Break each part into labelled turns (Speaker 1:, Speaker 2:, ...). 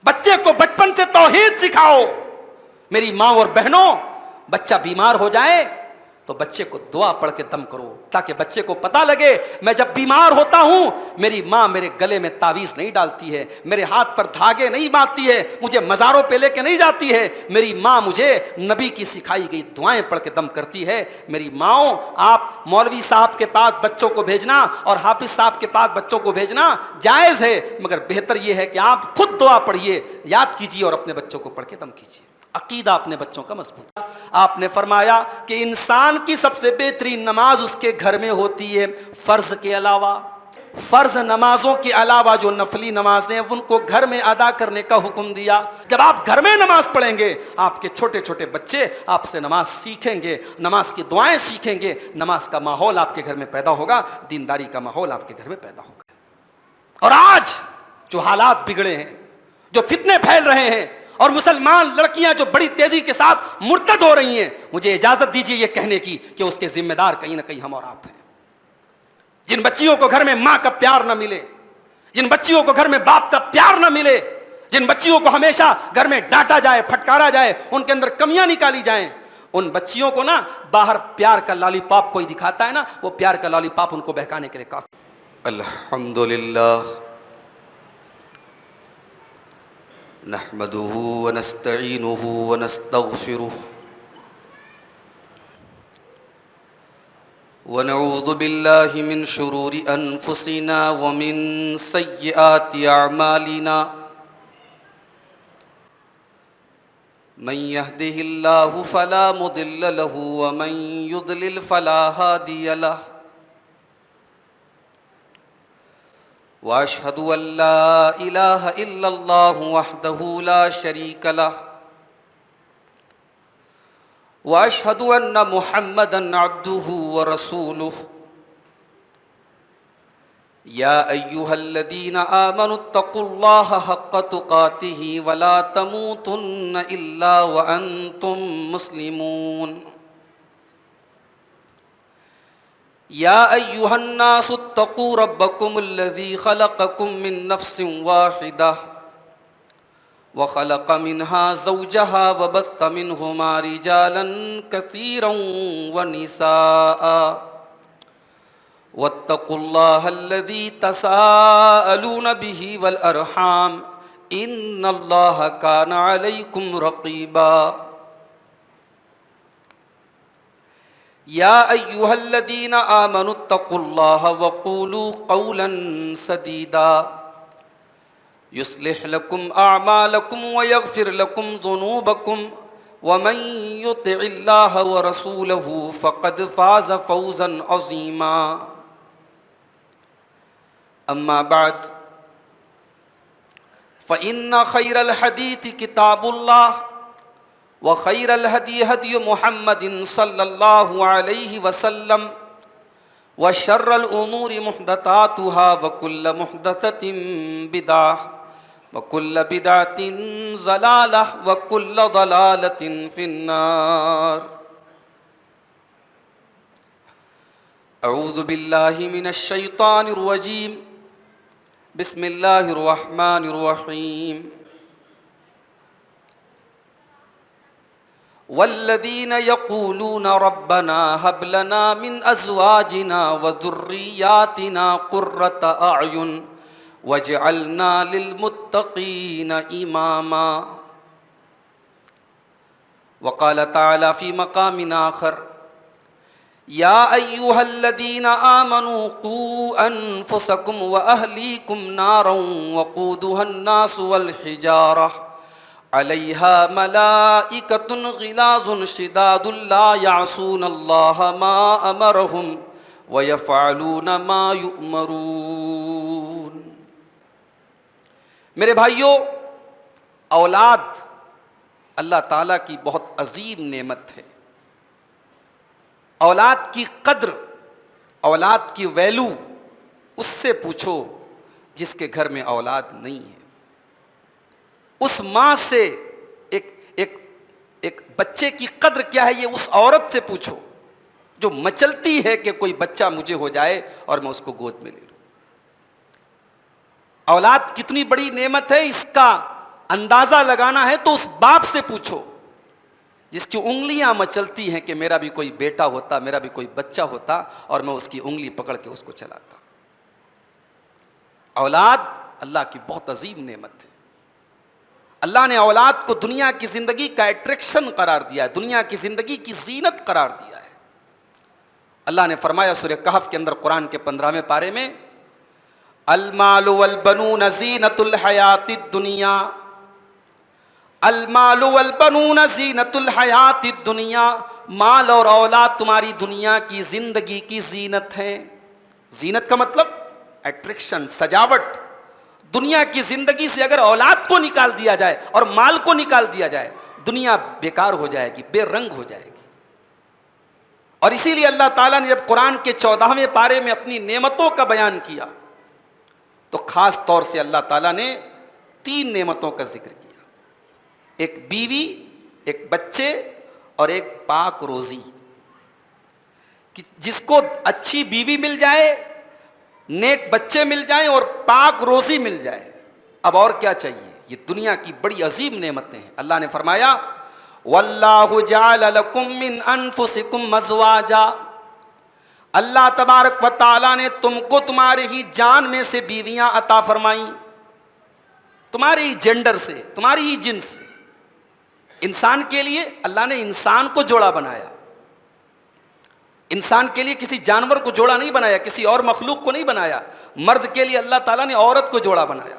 Speaker 1: بچے کو بچپن سے توحید سکھاؤ۔ میری ماں اور بہنوں، بچہ بیمار ہو جائے تو بچے کو دعا پڑھ کے دم کرو، تاکہ بچے کو پتہ لگے میں جب بیمار ہوتا ہوں میری ماں میرے گلے میں تعویذ نہیں ڈالتی ہے، میرے ہاتھ پر دھاگے نہیں باندھتی ہے، مجھے مزاروں پہ لے کے نہیں جاتی ہے، میری ماں مجھے نبی کی سکھائی گئی دعائیں پڑھ کے دم کرتی ہے۔ میری ماؤں، آپ مولوی صاحب کے پاس بچوں کو بھیجنا اور حافظ صاحب کے پاس بچوں کو بھیجنا جائز ہے، مگر بہتر یہ ہے کہ آپ خود دعا پڑھیے، یاد کیجیے اور اپنے بچوں کو پڑھ کے دم کیجیے۔ عقیدہ اپنے بچوں کا مضبوط۔ آپ نے فرمایا کہ انسان کی سب سے بہترین نماز اس کے گھر میں ہوتی ہے، فرض کے علاوہ، فرض نمازوں کے علاوہ جو نفلی نمازیں ان کو گھر میں ادا کرنے کا حکم دیا۔ جب آپ گھر میں نماز پڑھیں گے آپ کے چھوٹے چھوٹے بچے آپ سے نماز سیکھیں گے، نماز کی دعائیں سیکھیں گے، نماز کا ماحول آپ کے گھر میں پیدا ہوگا، دینداری کا ماحول آپ کے گھر میں پیدا ہوگا۔ اور آج جو حالات بگڑے ہیں، جو فتنے پھیل رہے ہیں، اور مسلمان لڑکیاں جو بڑی تیزی کے ساتھ مرتد ہو رہی ہیں، مجھے اجازت دیجیے یہ کہنے کی کہ اس کے ذمہ دار کہیں نہ کہیں ہم اور آپ ہیں۔ جن بچیوں کو گھر میں ماں کا پیار نہ ملے، جن بچیوں کو گھر میں باپ کا پیار نہ ملے، جن بچیوں کو ہمیشہ گھر میں ڈانٹا جائے، پھٹکارا جائے، ان کے اندر کمیاں نکالی جائیں، ان بچیوں کو نا باہر پیار کا لالی پاپ کوئی دکھاتا ہے نا، وہ پیار کا لالی پاپ ان کو بہکانے کے لیے کافی۔ الحمدللہ نحمده ونستعینه ونستغفره ونعوذ باللہ من شرور انفسنا ومن سیئات اعمالنا من يهده الله فلا مضل له ومن يضلل فلا هادي له واشهد ان لا اله الا الله وحده لا شريك له واشهد ان محمدا عبده ورسوله يا ايها الذين امنوا اتقوا الله حق تقاته ولا تموتن الا وانتم مسلمون يا أيها الناس اتقوا ربكم الذي خلقكم من نفس واحدة وخلق منها زوجها وبث منهما رجالا كثيرا ونساء واتقوا الله الذي تساءلون به والأرحام إن الله كان عليكم رقيبا يا أيها الذين آمنوا اتقوا الله وقولوا قولا سديدا يصلح لكم أعمالكم ويغفر لكم ذنوبكم ومن يطع الله ورسوله فقد فاز فوزا عظيما أما بعد فإن خير الحديث كتاب الله وخير الهدي هدي محمد صلى الله عليه وسلم وشر الأمور محدثاتها وكل محدثة بدعة وكل بدعة ضلالة وكل ضلالة في النار أعوذ بالله من الشيطان الرجيم بسم الله الرحمن الرحيم والذين يقولون ربنا هب لنا من أزواجنا وذرياتنا قرة أعين واجعلنا للمتقين إماما وقال تعالى في مقام آخر يا أيها الذين آمنوا قوا أنفسكم وأهليكم نارا وقودها الناس والحجارة عليها ملائكة غلاظ شداد لا يعصون الله ما أمرهم ويفعلون ما يؤمرون۔ میرے بھائیوں، اولاد اللہ تعالیٰ کی بہت عظیم نعمت ہے۔ اولاد کی قدر، اولاد کی ویلو اس سے پوچھو جس کے گھر میں اولاد نہیں ہے۔ اس ماں سے ایک بچے کی قدر کیا ہے یہ اس عورت سے پوچھو جو مچلتی ہے کہ کوئی بچہ مجھے ہو جائے اور میں اس کو گود میں لے لوں۔ اولاد کتنی بڑی نعمت ہے، اس کا اندازہ لگانا ہے تو اس باپ سے پوچھو جس کی انگلیاں مچلتی ہیں کہ میرا بھی کوئی بیٹا ہوتا، میرا بھی کوئی بچہ ہوتا اور میں اس کی انگلی پکڑ کے اس کو چلاتا۔ اولاد اللہ کی بہت عظیم نعمت ہے۔ اللہ نے اولاد کو دنیا کی زندگی کا اٹریکشن قرار دیا ہے، دنیا کی زندگی کی زینت قرار دیا ہے۔ اللہ نے فرمایا سورہ کہف کے اندر قرآن کے 15ویں پارے میں، المال والبنون زینت الحیات الدنیا، المال والبنون زینت الحیات الدنیا، مال اور اولاد تمہاری دنیا کی زندگی کی زینت ہے۔ زینت کا مطلب اٹریکشن، سجاوٹ۔ دنیا کی زندگی سے اگر اولاد کو نکال دیا جائے اور مال کو نکال دیا جائے، دنیا بیکار ہو جائے گی، بے رنگ ہو جائے گی۔ اور اسی لیے اللہ تعالیٰ نے جب قرآن کے 14ویں پارے میں اپنی نعمتوں کا بیان کیا تو خاص طور سے اللہ تعالیٰ نے 3 نعمتوں کا ذکر کیا، ایک بیوی، ایک بچے اور ایک پاک روزی۔ جس کو اچھی بیوی مل جائے، نیک بچے مل جائیں اور پاک روزی مل جائے، اب اور کیا چاہیے؟ یہ دنیا کی بڑی عظیم نعمتیں ہیں۔ اللہ نے فرمایا واللہ جعل لکم من انفسکم ازواجا، اللہ تبارک و تعالیٰ نے تم کو تمہارے ہی جان میں سے بیویاں عطا فرمائیں، تمہاری ہی جینڈر سے، تمہاری ہی جنس سے۔ انسان کے لیے اللہ نے انسان کو جوڑا بنایا، انسان کے لیے کسی جانور کو جوڑا نہیں بنایا، کسی اور مخلوق کو نہیں بنایا۔ مرد کے لیے اللہ تعالیٰ نے عورت کو جوڑا بنایا۔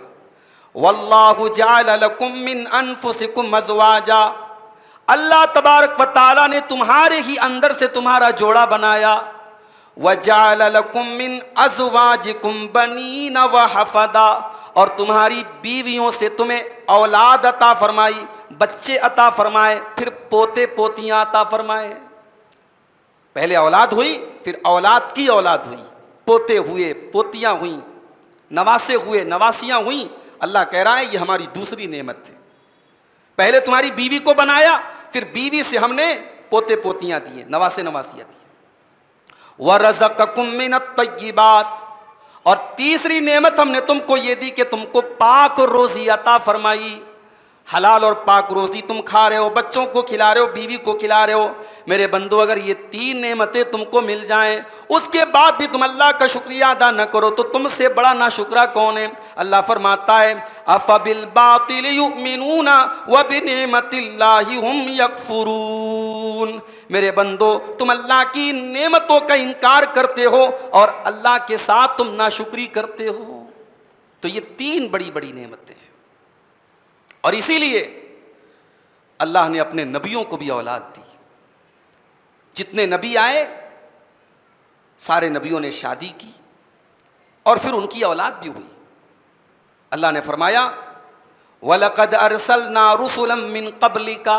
Speaker 1: واللہ جعل لکم من انفسکم ازواجا، اللہ تبارک و تعالیٰ نے تمہارے ہی اندر سے تمہارا جوڑا بنایا۔ وجعل لکم من ازواجکم بنین وحفدا، اور تمہاری بیویوں سے تمہیں اولاد عطا فرمائی، بچے عطا فرمائے، پھر پوتے پوتیاں عطا فرمائے۔ پہلے اولاد ہوئی، پھر اولاد کی اولاد ہوئی، پوتے ہوئے، پوتیاں ہوئیں، نواسے ہوئے، نواسیاں ہوئیں۔ اللہ کہہ رہا ہے یہ ہماری دوسری نعمت ہے۔ پہلے تمہاری بیوی کو بنایا، پھر بیوی سے ہم نے پوتے پوتیاں دیے، نواسے نواسیاں دیے۔ وَرَزَقَكُم مِّنَ الطَّيِّبَاتِ، اور تیسری نعمت ہم نے تم کو یہ دی کہ تم کو پاک روزی عطا فرمائی، حلال اور پاک روزی تم کھا رہے ہو، بچوں کو کھلا رہے ہو، بیوی کو کھلا رہے ہو۔ میرے بندو اگر یہ 3 نعمتیں تم کو مل جائیں، اس کے بعد بھی تم اللہ کا شکریہ ادا نہ کرو تو تم سے بڑا ناشکرا کون ہے؟ اللہ فرماتا ہے أَفَبِالْبَاطِلِ يُؤْمِنُونَ وَبِنِعْمَةِ اللَّهِ هُمْ يَكْفُرُونَ۔ میرے بندو تم اللہ کی نعمتوں کا انکار کرتے ہو اور اللہ کے ساتھ تم ناشکری کرتے ہو۔ تو یہ 3 بڑی بڑی نعمتیں ہیں، اور اسی لیے اللہ نے اپنے نبیوں کو بھی اولاد دی۔ جتنے نبی آئے سارے نبیوں نے شادی کی اور پھر ان کی اولاد بھی ہوئی۔ اللہ نے فرمایا وَلَقَدْ أَرْسَلْنَا رُسُلًا مِّن قَبْلِكَ،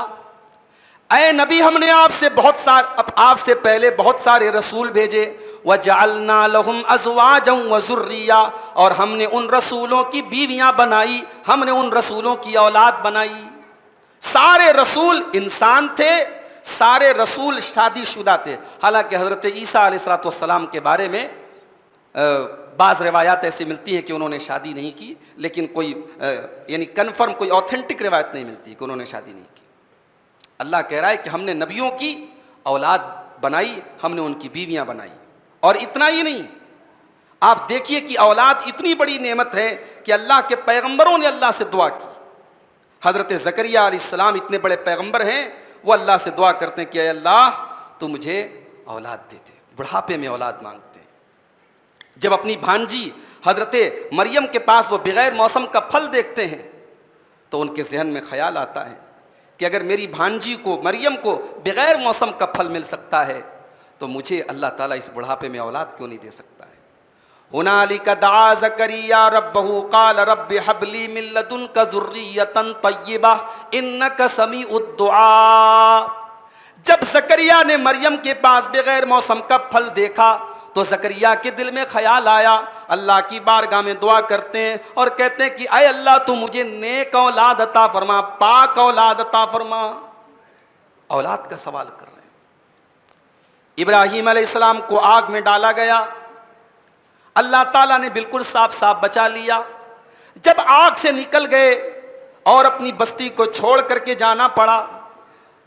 Speaker 1: اے نبی ہم نے آپ سے پہلے بہت سارے رسول بھیجے۔ وَجَعَلْنَا لَهُمْ أَزْوَاجًا وَذُرِّيَّةً، اور ہم نے ان رسولوں کی بیویاں بنائی، ہم نے ان رسولوں کی اولاد بنائی۔ سارے رسول انسان تھے، سارے رسول شادی شدہ تھے۔ حالانکہ حضرت عیسیٰ علیہ السلام کے بارے میں بعض روایات ایسی ملتی ہیں کہ انہوں نے شادی نہیں کی، لیکن کوئی یعنی کنفرم کوئی اوتھینٹک روایت نہیں ملتی کہ انہوں نے شادی نہیں کی۔ اللہ کہہ رہا ہے کہ ہم نے نبیوں کی اولاد بنائی، ہم نے ان کی بیویاں بنائی۔ اور اتنا ہی نہیں، آپ دیکھیے کہ اولاد اتنی بڑی نعمت ہے کہ اللہ کے پیغمبروں نے اللہ سے دعا کی۔ حضرت زکریا علیہ السلام اتنے بڑے پیغمبر ہیں، وہ اللہ سے دعا کرتے ہیں کہ اے اللہ تو مجھے اولاد دے دے، بڑھاپے میں اولاد مانگتے ہیں۔ جب اپنی بھانجی حضرت مریم کے پاس وہ بغیر موسم کا پھل دیکھتے ہیں تو ان کے ذہن میں خیال آتا ہے کہ اگر میری بھانجی کو مریم کو بغیر موسم کا پھل مل سکتا ہے تو مجھے اللہ تعالیٰ اس بڑھاپے میں اولاد کیوں نہیں دے سکتا ہے۔ هنالك دعا زكريا ربه قال رب هب لي من لدنك ذرية طيبة إنك سميع الدعاء۔ جب زکریا نے مریم کے پاس بغیر موسم کا پھل دیکھا تو زکریا کے دل میں خیال آیا، اللہ کی بارگاہ میں دعا کرتے ہیں اور کہتے ہیں کہ اے اللہ تو مجھے نیک اولاد عطا فرما، پاک اولاد عطا فرما۔ اولاد کا سوال کر رہے ہیں۔ ابراہیم علیہ السلام کو آگ میں ڈالا گیا، اللہ تعالیٰ نے بالکل صاف صاف بچا لیا۔ جب آگ سے نکل گئے، اور اپنی بستی کو چھوڑ کر کے جانا پڑا،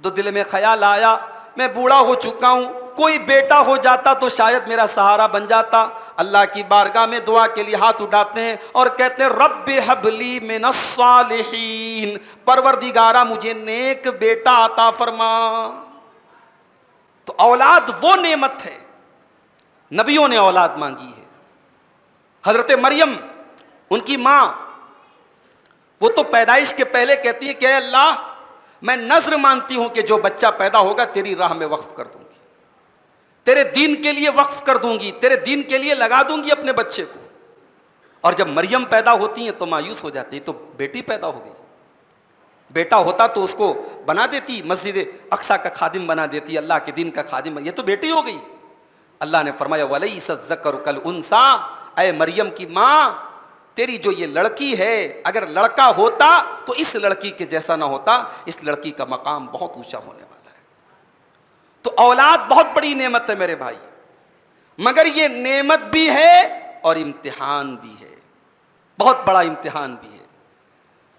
Speaker 1: تو دل میں خیال آیا میں بوڑھا ہو چکا ہوں، کوئی بیٹا ہو جاتا تو شاید میرا سہارا بن جاتا۔ اللہ کی بارگاہ میں دعا کے لیے ہاتھ اٹھاتے ہیں اور کہتے ہیں رب ہب لی من الصالحین، پروردگارا مجھے نیک بیٹا عطا فرما۔ تو اولاد وہ نعمت ہے، نبیوں نے اولاد مانگی ہے۔ حضرت مریم ان کی ماں، وہ تو پیدائش کے پہلے کہتی ہے کہ اے اللہ میں نذر مانتی ہوں کہ جو بچہ پیدا ہوگا تیری راہ میں وقف کر دوں گی، تیرے دین کے لیے وقف کر دوں گی، تیرے دین کے لیے لگا دوں گی اپنے بچے کو۔ اور جب مریم پیدا ہوتی ہیں تو مایوس ہو جاتی ہے، تو بیٹی پیدا ہو گئی، بیٹا ہوتا تو اس کو بنا دیتی، مسجد اقصی کا خادم بنا دیتی، اللہ کے دین کا خادم، یہ تو بیٹی ہو گئی۔ اللہ نے فرمایا وَلَيْسَ الذَّكَرُ كَالْأُنثىٰ، اے مریم کی ماں تیری جو یہ لڑکی ہے، اگر لڑکا ہوتا تو اس لڑکی کے جیسا نہ ہوتا، اس لڑکی کا مقام بہت اونچا ہونے والا ہے۔ تو اولاد بہت بڑی نعمت ہے میرے بھائی، مگر یہ نعمت بھی ہے اور امتحان بھی ہے، بہت بڑا امتحان بھی ہے۔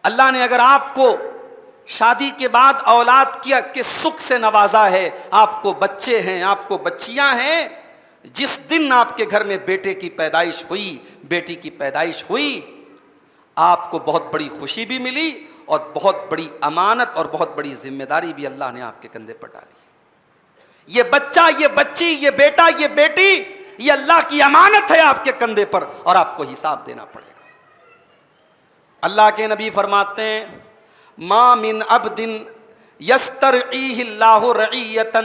Speaker 1: اللہ نے اگر آپ کو شادی کے بعد اولاد کے سکھ سے نوازا ہے، آپ کو بچے ہیں، آپ کو بچیاں ہیں، جس دن آپ کے گھر میں بیٹے کی پیدائش ہوئی، بیٹی کی پیدائش ہوئی، آپ کو بہت بڑی خوشی بھی ملی اور بہت بڑی امانت اور بہت بڑی ذمہ داری بھی اللہ نے آپ کے کندھے پر ڈالی۔ یہ بچہ، یہ بچی، یہ بیٹا، یہ بیٹی، یہ اللہ کی امانت ہے آپ کے کندھے پر، اور آپ کو حساب دینا پڑے گا۔ اللہ کے نبی فرماتے ہیں ما من عبد یسترعیہ اللہ رعیۃ،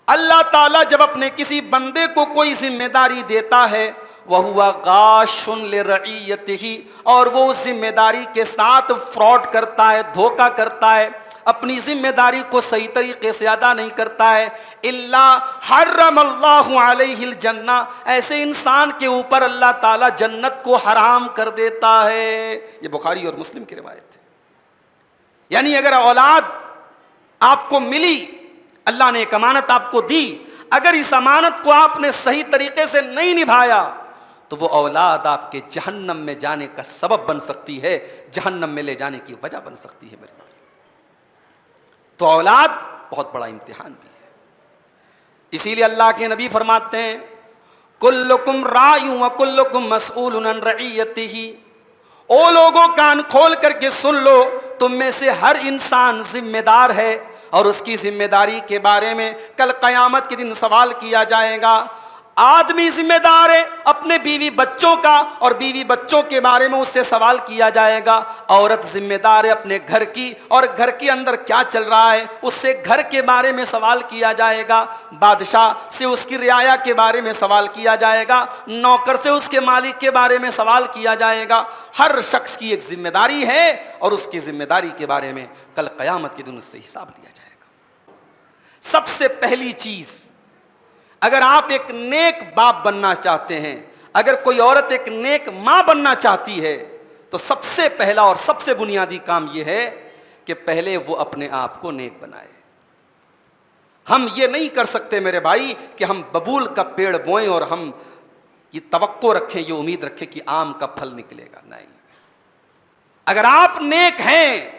Speaker 1: اللہ تعالیٰ جب اپنے کسی بندے کو کوئی ذمہ داری دیتا ہے وَهُوَ غَاشٌ لِرَعِيَّتِهِ، اور وہ اس ذمہ داری کے ساتھ فراڈ کرتا ہے، دھوکہ کرتا ہے، اپنی ذمہ داری کو صحیح طریقے سے ادا نہیں کرتا ہے، الا حرم اللہ علیہ الجنہ، ایسے انسان کے اوپر اللہ تعالیٰ جنت کو حرام کر دیتا ہے۔ یہ بخاری اور مسلم کی روایت ہے۔ یعنی اگر اولاد آپ کو ملی، اللہ نے ایک امانت آپ کو دی، اگر اس امانت کو آپ نے صحیح طریقے سے نہیں نبھایا تو وہ اولاد آپ کے جہنم میں جانے کا سبب بن سکتی ہے، جہنم میں لے جانے کی وجہ بن سکتی ہے میرے بھائی۔ تو اولاد بہت بڑا امتحان بھی ہے، اسی لیے اللہ کے نبی فرماتے ہیں کلکم راع وکلکم مسئول عن رعیتہ، او لوگوں کان کھول کر کے سن لو، تم میں سے ہر انسان ذمہ دار ہے اور اس کی ذمہ داری کے بارے میں کل قیامت کے دن سوال کیا جائے گا۔ آدمی ذمہ دار ہے اپنے بیوی بچوں کا، اور بیوی بچوں کے بارے میں اس سے سوال کیا جائے گا۔ عورت ذمہ دار ہے اپنے گھر کی، اور گھر کے اندر کیا چل رہا ہے اس سے گھر کے بارے میں سوال کیا جائے گا۔ بادشاہ سے اس کی رعایا کے بارے میں سوال کیا جائے گا، نوکر سے اس کے مالک کے بارے میں سوال کیا جائے گا۔ ہر شخص کی ایک ذمہ داری ہے، اور اس کی ذمہ داری کے بارے میں کل قیامت کے دن اس سے حساب لیا جائے گا۔ سب سے پہلی چیز، اگر آپ ایک نیک باپ بننا چاہتے ہیں، اگر کوئی عورت ایک نیک ماں بننا چاہتی ہے، تو سب سے پہلا اور سب سے بنیادی کام یہ ہے کہ پہلے وہ اپنے آپ کو نیک بنائے۔ ہم یہ نہیں کر سکتے میرے بھائی کہ ہم ببول کا پیڑ بوئیں اور ہم یہ توقع رکھیں، یہ امید رکھیں کہ آم کا پھل نکلے گا، نہیں۔ اگر آپ نیک ہیں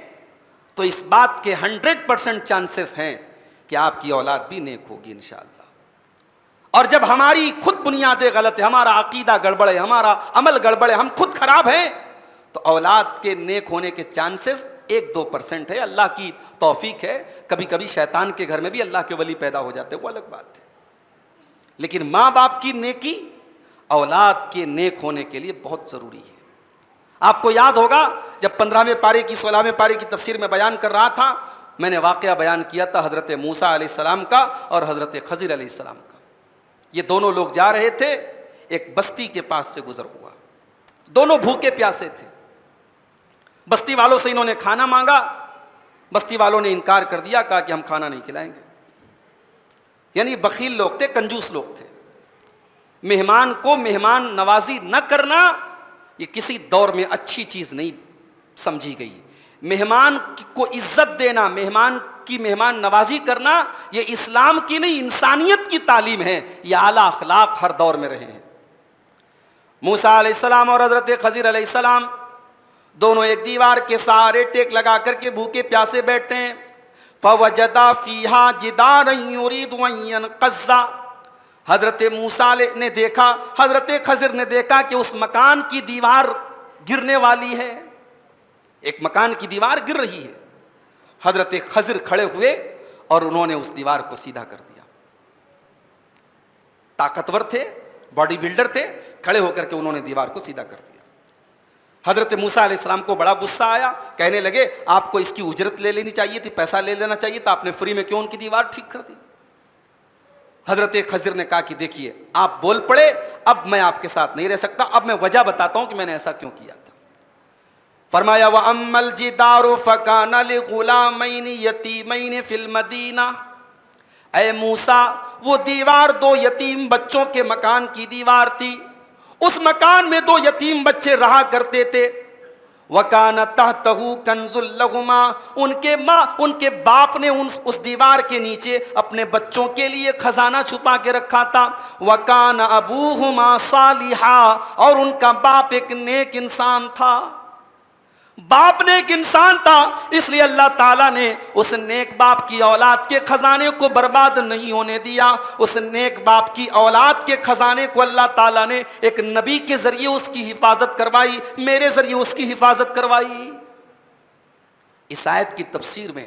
Speaker 1: تو اس بات کے 100% چانسز ہیں کہ آپ کی اولاد بھی نیک ہوگی انشاءاللہ۔ اور جب ہماری خود بنیادیں غلط ہے، ہمارا عقیدہ گڑبڑ ہے، ہمارا عمل گڑبڑ ہے، ہم خود خراب ہیں، تو اولاد کے نیک ہونے کے چانسز 1-2% ہے۔ اللہ کی توفیق ہے، کبھی کبھی شیطان کے گھر میں بھی اللہ کے ولی پیدا ہو جاتے ہیں، وہ الگ بات ہے، لیکن ماں باپ کی نیکی اولاد کے نیک ہونے کے لیے بہت ضروری ہے۔ آپ کو یاد ہوگا جب 15ویں پارے کی 16ویں پارے کی تفسیر میں بیان کر رہا تھا، میں نے واقعہ بیان کیا تھا حضرت موسیٰ علیہ السلام کا اور حضرت خضر علیہ السلام کا۔ یہ دونوں لوگ جا رہے تھے، ایک بستی کے پاس سے گزر ہوا، دونوں بھوکے پیاسے تھے۔ بستی والوں سے انہوں نے کھانا مانگا، بستی والوں نے انکار کر دیا، کہا کہ ہم کھانا نہیں کھلائیں گے۔ یعنی بخیل لوگ تھے، کنجوس لوگ تھے۔ مہمان کو مہمان نوازی نہ کرنا یہ کسی دور میں اچھی چیز نہیں سمجھی گئی۔ مہمان کو عزت دینا، مہمان کی مہمان نوازی کرنا، یہ اسلام کی نہیں انسانیت کی تعلیم ہے، یہ اعلیٰ اخلاق ہر دور میں رہے ہیں۔ موسیٰ علیہ السلام اور حضرت خضر علیہ السلام دونوں ایک دیوار کے سہارے ٹیک لگا کر کے بھوکے پیاسے بیٹھے ہیں. فوجدا فیہا جدارا یرید ان ینقض. حضرت موسیٰ نے دیکھا, حضرت خضر نے دیکھا کہ اس مکان کی دیوار گرنے والی ہے, ایک مکان کی دیوار گر رہی ہے. حضرت خضر کھڑے ہوئے اور انہوں نے اس دیوار کو سیدھا کر دیا. طاقتور تھے, باڈی بلڈر تھے, کھڑے ہو کر کے انہوں نے دیوار کو سیدھا کر دیا. حضرت موسیٰ علیہ السلام کو بڑا غصہ آیا, کہنے لگے آپ کو اس کی اجرت لے لینی چاہیے تھی, پیسہ لے لینا چاہیے تھا, آپ نے فری میں کیوں ان کی دیوار ٹھیک کر دی. حضرت خضر نے کہا کہ دیکھیے آپ بول پڑے, اب میں آپ کے ساتھ نہیں رہ سکتا, اب میں وجہ بتاتا ہوں کہ میں نے ایسا کیوں کیا تھا. فرمایا وَأَمَّا الْجِدَارُ فَكَانَ لِغُلَامَيْنِ يَتِيمَيْنِ فِي الْمَدِينَةِ. اے موسیٰ, وہ دیوار دو یتیم بچوں کے مکان کی دیوار تھی, اس مکان میں دو یتیم بچے رہا کرتے تھے. وَكَانَ تَحْتَهُ كَنْزٌ لَهُمَا. ان کے باپ نے اس دیوار کے نیچے اپنے بچوں کے لیے خزانہ چھپا کے رکھا تھا. وَكَانَ أَبُوهُمَا صَالِحًا. اور ان کا باپ ایک نیک انسان تھا, باپ نیک انسان تھا, اس لیے اللہ تعالیٰ نے اس نیک باپ کی اولاد کے خزانے کو برباد نہیں ہونے دیا. اس نیک باپ کی اولاد کے خزانے کو اللہ تعالیٰ نے ایک نبی کے ذریعے اس کی حفاظت کروائی, میرے ذریعے اس کی حفاظت کروائی. اس آیت کی تفسیر میں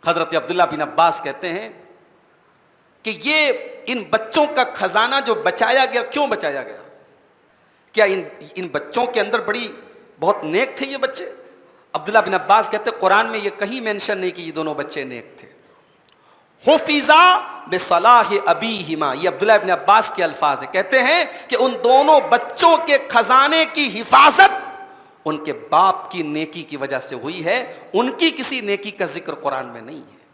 Speaker 1: حضرت عبداللہ بن عباس کہتے ہیں کہ یہ ان بچوں کا خزانہ جو بچایا گیا, کیوں بچایا گیا؟ کیا ان بچوں کے اندر بہت نیک تھے یہ بچے؟ عبداللہ بن عباس کہتے ہیں قرآن میں یہ کہیں مینشن نہیں کہ یہ دونوں بچے نیک تھے. حفظا بصلاح ابیہما, یہ عبداللہ بن عباس کے الفاظ ہیں. کہتے ہیں کہ ان دونوں بچوں کے خزانے کی حفاظت ان کے باپ کی نیکی کی وجہ سے ہوئی ہے, ان کی کسی نیکی کا ذکر قرآن میں نہیں ہے.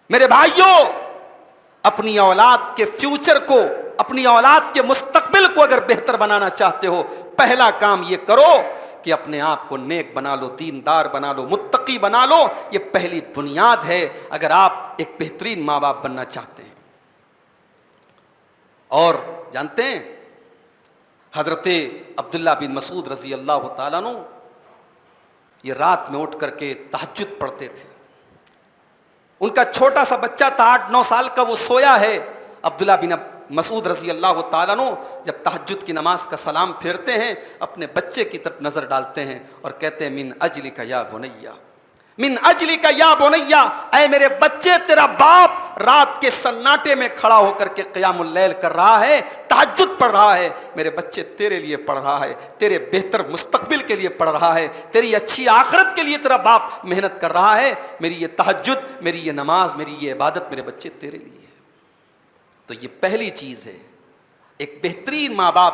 Speaker 1: میرے بھائیوں, اپنی اولاد کے فیوچر کو, اپنی اولاد کے مستقبل کو اگر بہتر بنانا چاہتے ہو, پہلا کام یہ کرو کہ اپنے آپ کو نیک بنا لو, دیندار بنا لو, متقی بنا لو. یہ پہلی بنیاد ہے اگر آپ ایک بہترین ماں باپ بننا چاہتے ہیں. اور جانتے ہیں حضرت عبداللہ بن مسعود رضی اللہ تعالیٰ عنہ یہ رات میں اٹھ کر کے تہجد پڑھتے تھے. ان کا چھوٹا سا بچہ تھا, 8-9 سال کا, وہ سویا ہے. عبداللہ بن مسعود رضی اللہ تعالیٰ عنہ جب تہجد کی نماز کا سلام پھیرتے ہیں, اپنے بچے کی طرف نظر ڈالتے ہیں اور کہتے ہیں من اجلک یا بنیا, من اجلک یا بنیا, اے میرے بچے, تیرا باپ رات کے سناٹے میں کھڑا ہو کر کے قیام اللیل کر رہا ہے, تہجد پڑھ رہا ہے. میرے بچے تیرے لیے پڑھ رہا ہے, تیرے بہتر مستقبل کے لیے پڑھ رہا ہے, تیری اچھی آخرت کے لیے تیرا باپ محنت کر رہا ہے. میری یہ تہجد, میری یہ نماز, میری یہ عبادت میرے بچے تیرے لیے ہے. تو یہ پہلی چیز ہے. ایک بہترین ماں باپ,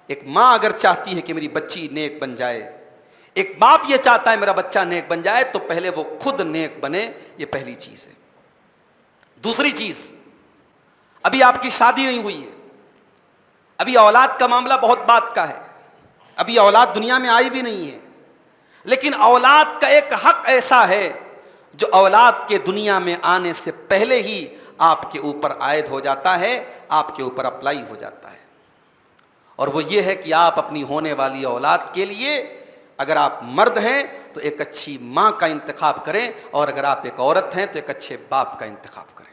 Speaker 1: ایک ماں اگر چاہتی ہے کہ میری بچی نیک بن جائے, ایک باپ یہ چاہتا ہے میرا بچہ نیک بن جائے, تو پہلے وہ خود نیک بنے. یہ پہلی چیز ہے. دوسری چیز, ابھی آپ کی شادی نہیں ہوئی ہے, ابھی اولاد کا معاملہ بہت بات کا ہے, ابھی اولاد دنیا میں آئی بھی نہیں ہے, لیکن اولاد کا ایک حق ایسا ہے جو اولاد کے دنیا میں آنے سے پہلے ہی آپ کے اوپر عائد ہو جاتا ہے, آپ کے اوپر اپلائی ہو جاتا ہے. اور وہ یہ ہے کہ آپ اپنی ہونے والی اولاد کے لیے اگر آپ مرد ہیں تو ایک اچھی ماں کا انتخاب کریں, اور اگر آپ ایک عورت ہیں تو ایک اچھے باپ کا انتخاب کریں.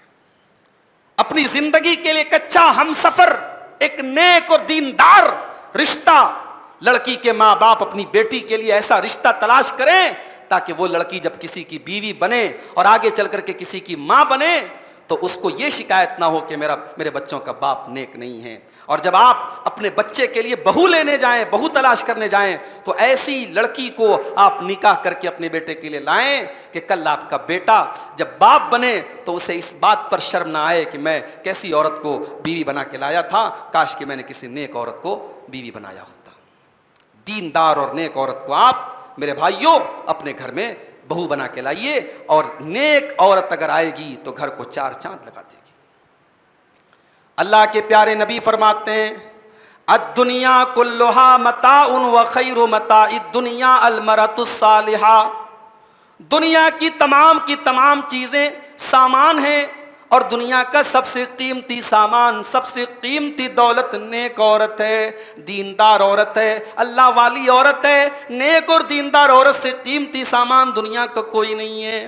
Speaker 1: اپنی زندگی کے لیے ایک اچھا ہم سفر, ایک نیک اور دیندار رشتہ, لڑکی کے ماں باپ اپنی بیٹی کے لیے ایسا رشتہ تلاش کریں تاکہ وہ لڑکی جب کسی کی بیوی بنے اور آگے چل کر کے کسی کی ماں بنے تو اس کو یہ شکایت نہ ہو کہ میرے بچوں کا باپ نیک نہیں ہے. اور جب آپ اپنے بچے کے لیے بہو لینے جائیں, بہو تلاش کرنے جائیں, تو ایسی لڑکی کو آپ نکاح کر کے اپنے بیٹے کے لیے لائیں کہ کل آپ کا بیٹا جب باپ بنے تو اسے اس بات پر شرم نہ آئے کہ میں کیسی عورت کو بیوی بنا کے لایا تھا, کاش کہ میں نے کسی نیک عورت کو بیوی بنایا ہوتا. دیندار اور نیک عورت کو آپ میرے بھائیوں اپنے گھر میں بہو بنا کے لائیے, اور نیک عورت اگر آئے گی تو گھر کو 4 چاند لگا دے گی. اللہ کے پیارے نبی فرماتے ہیں الدنیا کلھا متاع وخیر متاع الدنیا المرأۃ الصالحہ. دنیا کی تمام چیزیں سامان ہیں, اور دنیا کا سب سے قیمتی سامان، سب سے قیمتی دولت نیک عورت ہے، دیندار عورت ہے، اللہ والی عورت ہے۔ نیک اور دیندار عورت سے قیمتی سامان دنیا کا کوئی نہیں ہے۔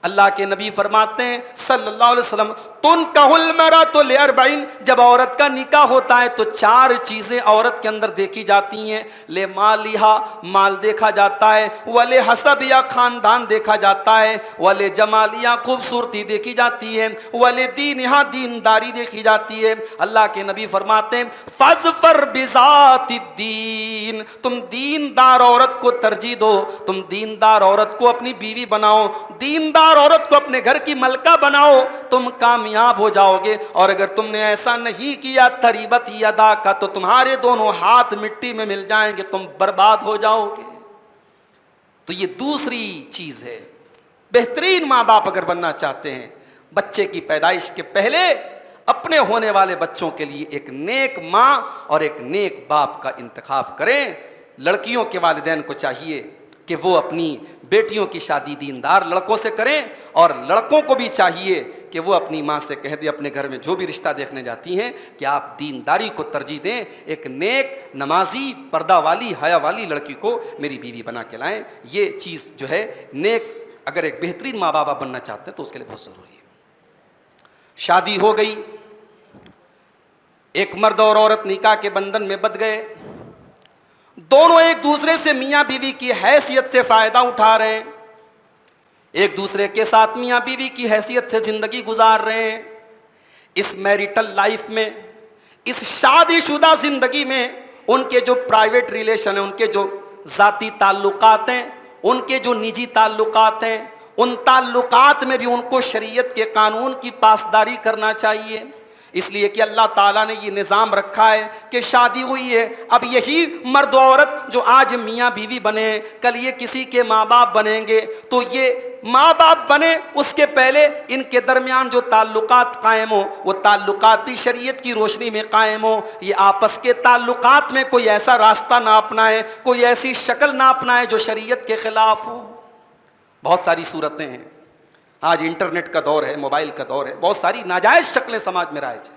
Speaker 1: اللہ کے نبی فرماتے ہیں صلی اللہ علیہ وسلم، تنکح المرأۃ لاربعین، جب عورت کا نکاح ہوتا ہے تو 4 چیزیں عورت کے اندر دیکھی جاتی ہیں۔ لمالہا، مال دیکھا جاتا ہے، ولحسبہا، خاندان دیکھا جاتا ہے، ولجمالہا، خوبصورتی دیکھی جاتی ہے، ولدینہا، دینداری دیکھی جاتی ہے۔ اللہ کے نبی فرماتے ہیں فاظفر بذات الدین، تم دیندار عورت کو ترجیح دو، تم دیندار عورت کو اپنی بیوی بناؤ، دیندار عورت کو اپنے گھر کی ملکہ بناؤ، تم کامیاب ہو جاؤ گے۔ اور اگر تم نے ایسا نہیں کیا تریبت یدا کا، تو تمہارے دونوں ہاتھ مٹی میں مل جائیں گے، تم برباد ہو جاؤ گے۔ تو یہ دوسری چیز ہے۔ بہترین ماں باپ اگر بننا چاہتے ہیں، بچے کی پیدائش کے پہلے اپنے ہونے والے بچوں کے لیے ایک نیک ماں اور ایک نیک باپ کا انتخاب کریں۔ لڑکیوں کے والدین کو چاہیے کہ وہ اپنی بیٹیوں کی شادی دیندار لڑکوں سے کریں، اور لڑکوں کو بھی چاہیے کہ وہ اپنی ماں سے کہہ دیں اپنے گھر میں جو بھی رشتہ دیکھنے جاتی ہیں کہ آپ دینداری کو ترجیح دیں، ایک نیک نمازی پردہ والی حیا والی لڑکی کو میری بیوی بنا کے لائیں۔ یہ چیز جو ہے نیک، اگر ایک بہترین ماں باپ بننا چاہتے ہیں تو اس کے لیے بہت ضروری ہے۔ شادی ہو گئی، ایک مرد اور عورت نکاح کے بندھن میں بندھ گئے، دونوں ایک دوسرے سے میاں بیوی کی حیثیت سے فائدہ اٹھا رہے ہیں، ایک دوسرے کے ساتھ میاں بیوی کی حیثیت سے زندگی گزار رہے ہیں۔ اس میریٹل لائف میں، اس شادی شدہ زندگی میں ان کے جو پرائیویٹ ریلیشن ہیں، ان کے جو ذاتی تعلقات ہیں، ان کے جو نجی تعلقات ہیں، ان تعلقات میں بھی ان کو شریعت کے قانون کی پاسداری کرنا چاہیے۔ اس لیے کہ اللہ تعالیٰ نے یہ نظام رکھا ہے کہ شادی ہوئی ہے، اب یہی مرد و عورت جو آج میاں بیوی بنے، کل یہ کسی کے ماں باپ بنیں گے، تو یہ ماں باپ بنے اس کے پہلے ان کے درمیان جو تعلقات قائم ہو وہ تعلقاتی شریعت کی روشنی میں قائم ہو۔ یہ آپس کے تعلقات میں کوئی ایسا راستہ نہ اپنائے، کوئی ایسی شکل نہ اپنائے جو شریعت کے خلاف ہو۔ بہت ساری صورتیں ہیں، آج انٹرنیٹ کا دور ہے، موبائل کا دور ہے، بہت ساری ناجائز شکلیں سماج میں رائج ہیں۔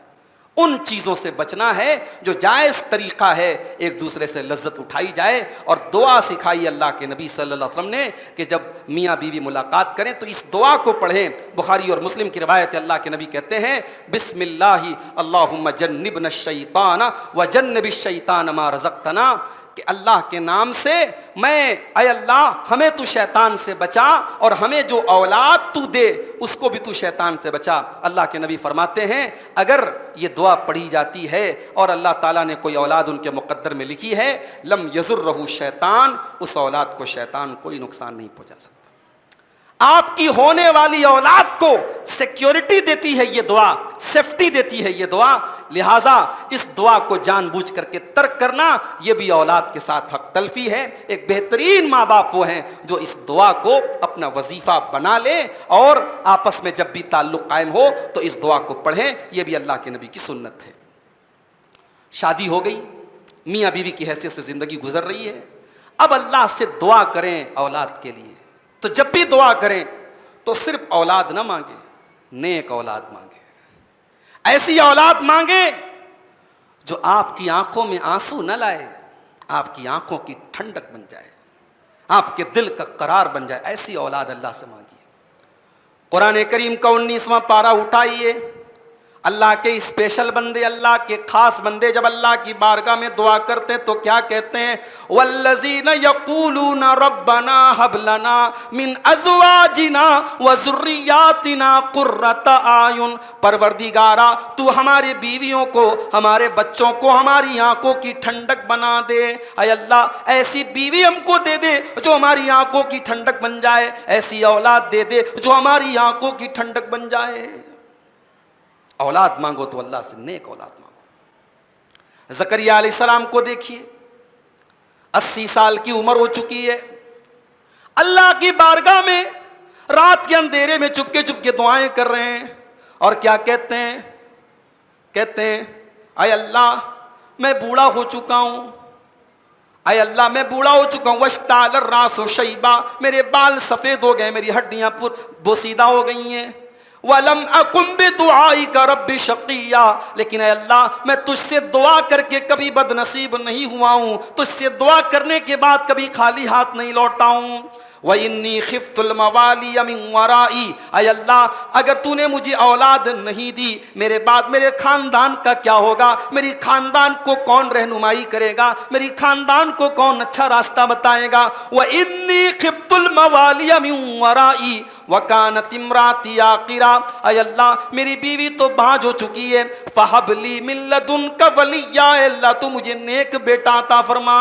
Speaker 1: ان چیزوں سے بچنا ہے، جو جائز طریقہ ہے ایک دوسرے سے لذت اٹھائی جائے، اور دعا سکھائی اللہ کے نبی صلی اللہ علیہ وسلم نے کہ جب میاں بیوی ملاقات کریں تو اس دعا کو پڑھیں۔ بخاری اور مسلم کی روایت ہے، اللہ کے نبی کہتے ہیں بسم اللہ اللہم جنبنا الشیطان وجنب الشیطان ما رزقتنا، کہ اللہ کے نام سے اے اللہ ہمیں تو شیطان سے بچا، اور ہمیں جو اولاد تو دے اس کو بھی تو شیطان سے بچا۔ اللہ کے نبی فرماتے ہیں اگر یہ دعا پڑھی جاتی ہے اور اللہ تعالیٰ نے کوئی اولاد ان کے مقدر میں لکھی ہے، لم یضرہ شیطان، اس اولاد کو شیطان کوئی نقصان نہیں پہنچا سکتا۔ آپ کی ہونے والی اولاد کو سیکیورٹی دیتی ہے یہ دعا، سیفٹی دیتی ہے یہ دعا، لہٰذا اس دعا کو جان بوجھ کر کے ترک کرنا یہ بھی اولاد کے ساتھ حق تلفی ہے۔ ایک بہترین ماں باپ وہ ہیں جو اس دعا کو اپنا وظیفہ بنا لیں، اور آپس میں جب بھی تعلق قائم ہو تو اس دعا کو پڑھیں، یہ بھی اللہ کے نبی کی سنت ہے۔ شادی ہو گئی، میاں بیوی کی حیثیت سے زندگی گزر رہی ہے، اب اللہ سے دعا کریں اولاد کے لیے۔ تو جب بھی دعا کریں تو صرف اولاد نہ مانگیں، نیک اولاد مانگیں، ایسی اولاد مانگیں جو آپ کی آنکھوں میں آنسو نہ لائے، آپ کی آنکھوں کی ٹھنڈک بن جائے، آپ کے دل کا قرار بن جائے، ایسی اولاد اللہ سے مانگیے۔ قرآن کریم کا 19واں پارہ اٹھائیے، اللہ کے اسپیشل بندے، اللہ کے خاص بندے جب اللہ کی بارگاہ میں دعا کرتے ہیں تو کیا کہتے ہیں؟ والذین یقولون ربنا ھب لنا من ازواجنا وذریاتنا قرۃ اعین، پروردگارا تو ہماری بیویوں کو، ہمارے بچوں کو ہماری آنکھوں کی ٹھنڈک بنا دے۔ اے اللہ ایسی بیوی ہم کو دے دے جو ہماری آنکھوں کی ٹھنڈک بن جائے، ایسی اولاد دے دے جو ہماری آنکھوں کی ٹھنڈک بن جائے۔ اولاد مانگو تو اللہ سے نیک اولاد مانگو۔ زکریا علیہ السلام کو دیکھیے، 80 سال کی عمر ہو چکی ہے، اللہ کی بارگاہ میں رات کے اندھیرے میں چپکے چپکے دعائیں کر رہے ہیں، اور کیا کہتے ہیں؟ کہتے ہیں اے اللہ میں بوڑھا ہو چکا ہوں، اے اللہ میں بوڑھا ہو چکا ہوں، واشتعل الراس شیبا، میرے بال سفید ہو گئے، میری ہڈیاں بوسیدہ ہو گئی ہیں، وَلَمْ أَكُنْ بِدُعَائِكَ رَبِّ شَقِيًّا، لیکن اے اللہ میں تجھ سے دعا کر کے کبھی بد نصیب نہیں ہوا ہوں، تجھ سے دعا کرنے کے بعد کبھی خالی ہاتھ نہیں لوٹا ہوں۔ وَإِنِّي خِفْتُ الْمَوَالِيَ مِنْ وَرَائِي، اے اللہ اگر تو نے مجھے اولاد نہیں دی، میرے بعد میرے خاندان کا کیا ہوگا؟ میری خاندان کو کون رہنمائی کرے گا؟ میری خاندان کو کون اچھا راستہ بتائے گا؟ وَإِنِّي خِفْتُ الْمَوَالِيَ مِنْ وَرَائِي وَكَانَتِ امْرَأَتِي عَاقِرًا، اے اللہ میری بیوی تو باجھ ہو چکی ہے، فَهَبْ لِي مِن لَّدُنْكَ وَلِيًّا، اے اللہ تو مجھے نیک بیٹا عطا فرما،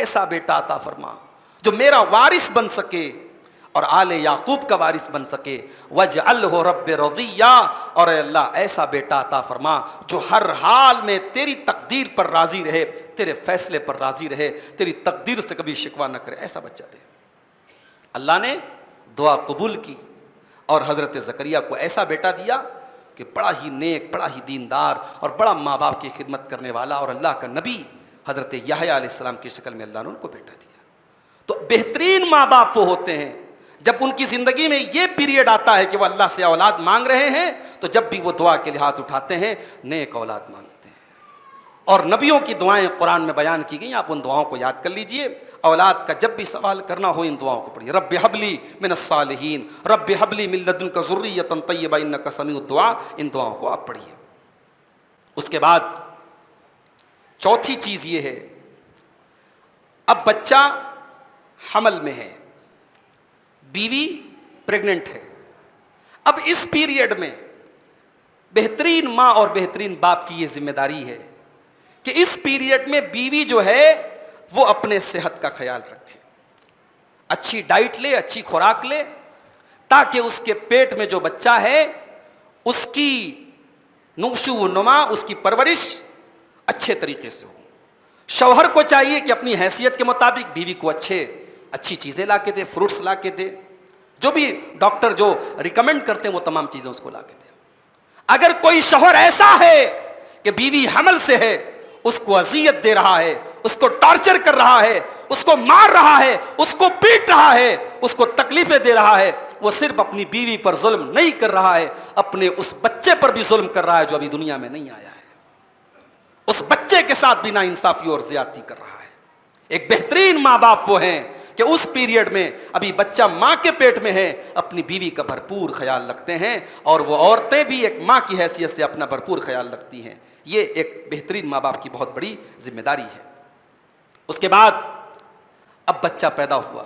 Speaker 1: ایسا بیٹا عطا فرما جو میرا وارث بن سکے اور آل یعقوب کا وارث بن سکے۔ وَاجْعَلْهُ رَبِّ رَضِيًّا، اور اے اللہ ایسا بیٹا عطا فرما جو ہر حال میں تیری تقدیر پر راضی رہے، تیرے فیصلے پر راضی رہے، تیری تقدیر سے کبھی شکوہ نہ کرے، ایسا بچہ دے۔ اللہ نے دعا قبول کی اور حضرت زکریا کو ایسا بیٹا دیا کہ بڑا ہی نیک، بڑا ہی دیندار اور بڑا ماں باپ کی خدمت کرنے والا اور اللہ کا نبی حضرت یحییٰ علیہ السلام کی شکل میں اللہ نے ان کو بیٹا دیا۔ تو بہترین ماں باپ وہ ہوتے ہیں جب ان کی زندگی میں یہ پیریڈ آتا ہے کہ وہ اللہ سے اولاد مانگ رہے ہیں، تو جب بھی وہ دعا کے لیے ہاتھ اٹھاتے ہیں نیک اولاد مانگتے ہیں۔ اور نبیوں کی دعائیں قرآن میں بیان کی گئی، آپ ان دعاؤں کو یاد کر لیجئے۔ اولاد کا جب بھی سوال کرنا ہو ان دعاؤں کو پڑھیے، رب حب لی من الصالحین، رب حب لی من لدنک ذریۃ طیبہ انک سمیع الدعاء، ان دعاؤں کو آپ پڑھیے۔ اس کے بعد چوتھی چیز یہ ہے، اب بچہ حمل میں ہے، بیوی پریگننٹ ہے، اب اس پیریڈ میں بہترین ماں اور بہترین باپ کی یہ ذمہ داری ہے کہ اس پیریڈ میں بیوی جو ہے وہ اپنے صحت کا خیال رکھے، اچھی ڈائٹ لے، اچھی خوراک لے، تاکہ اس کے پیٹ میں جو بچہ ہے اس کی نشو و نما، اس کی پرورش اچھے طریقے سے ہو۔ شوہر کو چاہیے کہ اپنی حیثیت کے مطابق بیوی کو اچھی چیزیں لا کے دے، فروٹس لا کے دے، جو بھی ڈاکٹر جو ریکمینڈ کرتے ہیں وہ تمام چیزیں اس کو لا کے دے۔ اگر کوئی شوہر ایسا ہے کہ بیوی حمل سے ہے، اس کو اذیت دے رہا ہے، اس کو ٹارچر کر رہا ہے، اس کو مار رہا ہے، اس کو پیٹ رہا ہے، اس کو تکلیفیں دے رہا ہے، وہ صرف اپنی بیوی پر ظلم نہیں کر رہا ہے، اپنے اس بچے پر بھی ظلم کر رہا ہے جو ابھی دنیا میں نہیں آیا ہے، اس بچے کے ساتھ بھی ناانصافی اور زیادتی کر رہا ہے۔ ایک بہترین ماں باپ وہ ہیں کہ اس پیریڈ میں ابھی بچہ ماں کے پیٹ میں ہے، اپنی بیوی کا بھرپور خیال رکھتے ہیں، اور وہ عورتیں بھی ایک ماں کی حیثیت سے اپنا بھرپور خیال رکھتی ہیں۔ یہ ایک بہترین ماں باپ کی بہت بڑی ذمہ داری ہے۔ اس کے بعد اب بچہ پیدا ہوا،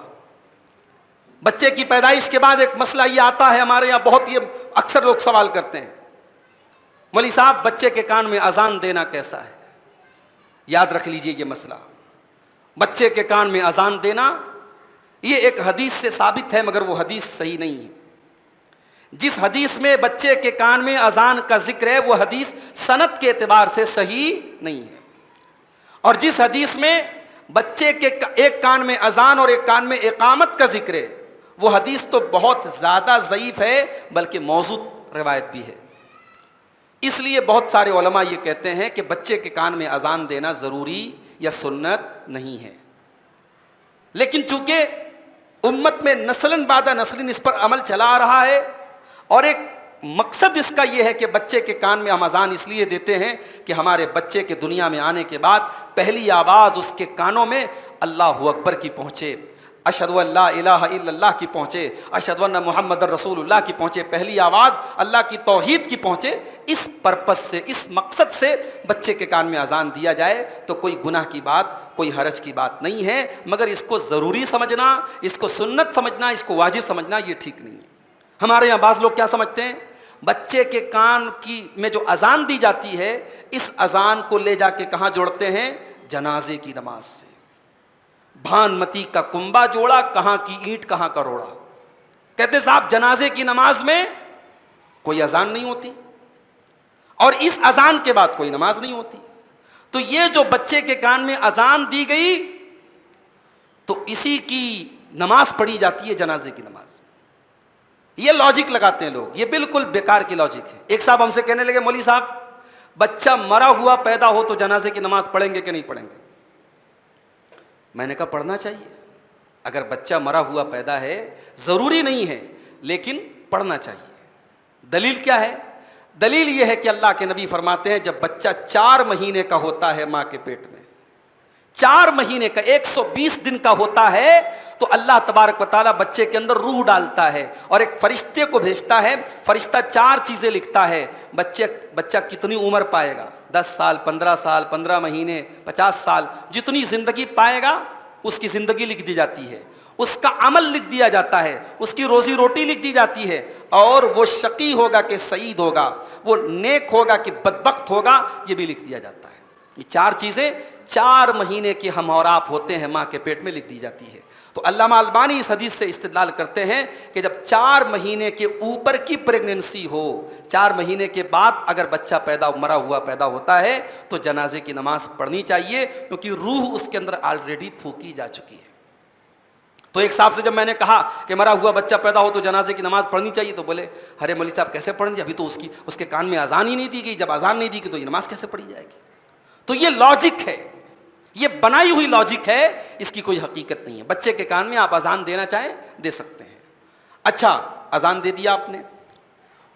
Speaker 1: بچے کی پیدائش کے بعد ایک مسئلہ یہ آتا ہے، ہمارے یہاں بہت یہ اکثر لوگ سوال کرتے ہیں، مولوی صاحب بچے کے کان میں اذان دینا کیسا ہے؟ یاد رکھ لیجئے یہ مسئلہ، بچے کے کان میں اذان دینا یہ ایک حدیث سے ثابت ہے، مگر وہ حدیث صحیح نہیں ہے۔ جس حدیث میں بچے کے کان میں اذان کا ذکر ہے وہ حدیث سند کے اعتبار سے صحیح نہیں ہے، اور جس حدیث میں بچے کے ایک کان میں اذان اور ایک کان میں اقامت کا ذکر ہے وہ حدیث تو بہت زیادہ ضعیف ہے، بلکہ موضوع روایت بھی ہے۔ اس لیے بہت سارے علماء یہ کہتے ہیں کہ بچے کے کان میں اذان دینا ضروری یا سنت نہیں ہے، لیکن چونکہ امت میں نسلاً بعد نسلاً اس پر عمل چلا آ رہا ہے، اور ایک مقصد اس کا یہ ہے کہ بچے کے کان میں ہم اذان اس لیے دیتے ہیں کہ ہمارے بچے کے دنیا میں آنے کے بعد پہلی آواز اس کے کانوں میں اللہ اکبر کی پہنچے، اشہد ان لا الہ الا اللہ کی پہنچے، اشہد ان محمد رسول اللہ کی پہنچے، پہلی آواز اللہ کی توحید کی پہنچے۔ اس پرپس سے، اس مقصد سے بچے کے کان میں اذان دیا جائے تو کوئی گناہ کی بات، کوئی حرج کی بات نہیں ہے، مگر اس کو ضروری سمجھنا، اس کو سنت سمجھنا، اس کو واجب سمجھنا یہ ٹھیک نہیں ہے۔ ہمارے یہاں بعض لوگ کیا سمجھتے ہیں، بچے کے کان کی میں جو اذان دی جاتی ہے اس اذان کو لے جا کے کہاں جوڑتے ہیں؟ جنازے کی نماز سے۔ بھانمتی کا کنبا جوڑا، کہاں کی اینٹ کہاں کا روڑا۔ کہتے صاحب جنازے کی نماز میں کوئی اذان نہیں ہوتی اور اس اذان کے بعد کوئی نماز نہیں ہوتی، تو یہ جو بچے کے کان میں اذان دی گئی تو اسی کی نماز پڑھی جاتی ہے، جنازے کی نماز۔ یہ لاجک لگاتے ہیں لوگ، یہ بالکل بیکار کی لاجک ہے۔ ایک صاحب ہم سے کہنے لگے، مولوی صاحب بچہ مرا ہوا پیدا ہو تو جنازے کی نماز پڑھیں گے کہ نہیں پڑھیں گے؟ میں نے کہا پڑھنا چاہیے، اگر بچہ مرا ہوا پیدا ہے ضروری نہیں ہے لیکن پڑھنا چاہیے۔ دلیل کیا ہے؟ دلیل یہ ہے کہ اللہ کے نبی فرماتے ہیں جب بچہ 4 مہینے کا ہوتا ہے ماں کے پیٹ میں، 4 مہینے کا 120 دن کا ہوتا ہے، تو اللہ تبارک و تعالیٰ بچے کے اندر روح ڈالتا ہے اور ایک فرشتے کو بھیجتا ہے، فرشتہ 4 چیزیں لکھتا ہے، بچہ کتنی عمر پائے گا، 10 سال، 15 سال، 15 مہینے، 50 سال، جتنی زندگی پائے گا اس کی زندگی لکھ دی جاتی ہے، اس کا عمل لکھ دیا جاتا ہے، اس کی روزی روٹی لکھ دی جاتی ہے، اور وہ شقی ہوگا کہ سعید ہوگا، وہ نیک ہوگا کہ بدبخت ہوگا، یہ بھی لکھ دیا جاتا ہے۔ یہ 4 چیزیں 4 مہینے کے ہم اور آپ ہوتے ہیں ماں کے پیٹ میں لکھ دی جاتی ہے۔ تو علامہ البانی اس حدیث سے استدلال کرتے ہیں کہ جب 4 مہینے کے اوپر کی پریگننسی ہو، 4 مہینے کے بعد اگر بچہ مرا ہوا پیدا ہوتا ہے تو جنازے کی نماز پڑھنی چاہیے، کیونکہ روح اس کے اندر آلریڈی پھونکی جا چکی ہے۔ تو ایک صاحب سے جب میں نے کہا کہ مرا ہوا بچہ پیدا ہو تو جنازے کی نماز پڑھنی چاہیے، تو بولے ارے مولوی صاحب کیسے پڑھیں گے، ابھی تو اس کے کان میں اذان ہی نہیں دی گئی، جب اذان نہیں دی گئی تو یہ نماز کیسے پڑھی جائے گی؟ تو یہ لاجک ہے، یہ بنائی ہوئی لاجک ہے، اس کی کوئی حقیقت نہیں ہے۔ بچے کے کان میں آپ اذان دینا چاہیں دے سکتے ہیں۔ اچھا، اذان دے دیا آپ نے،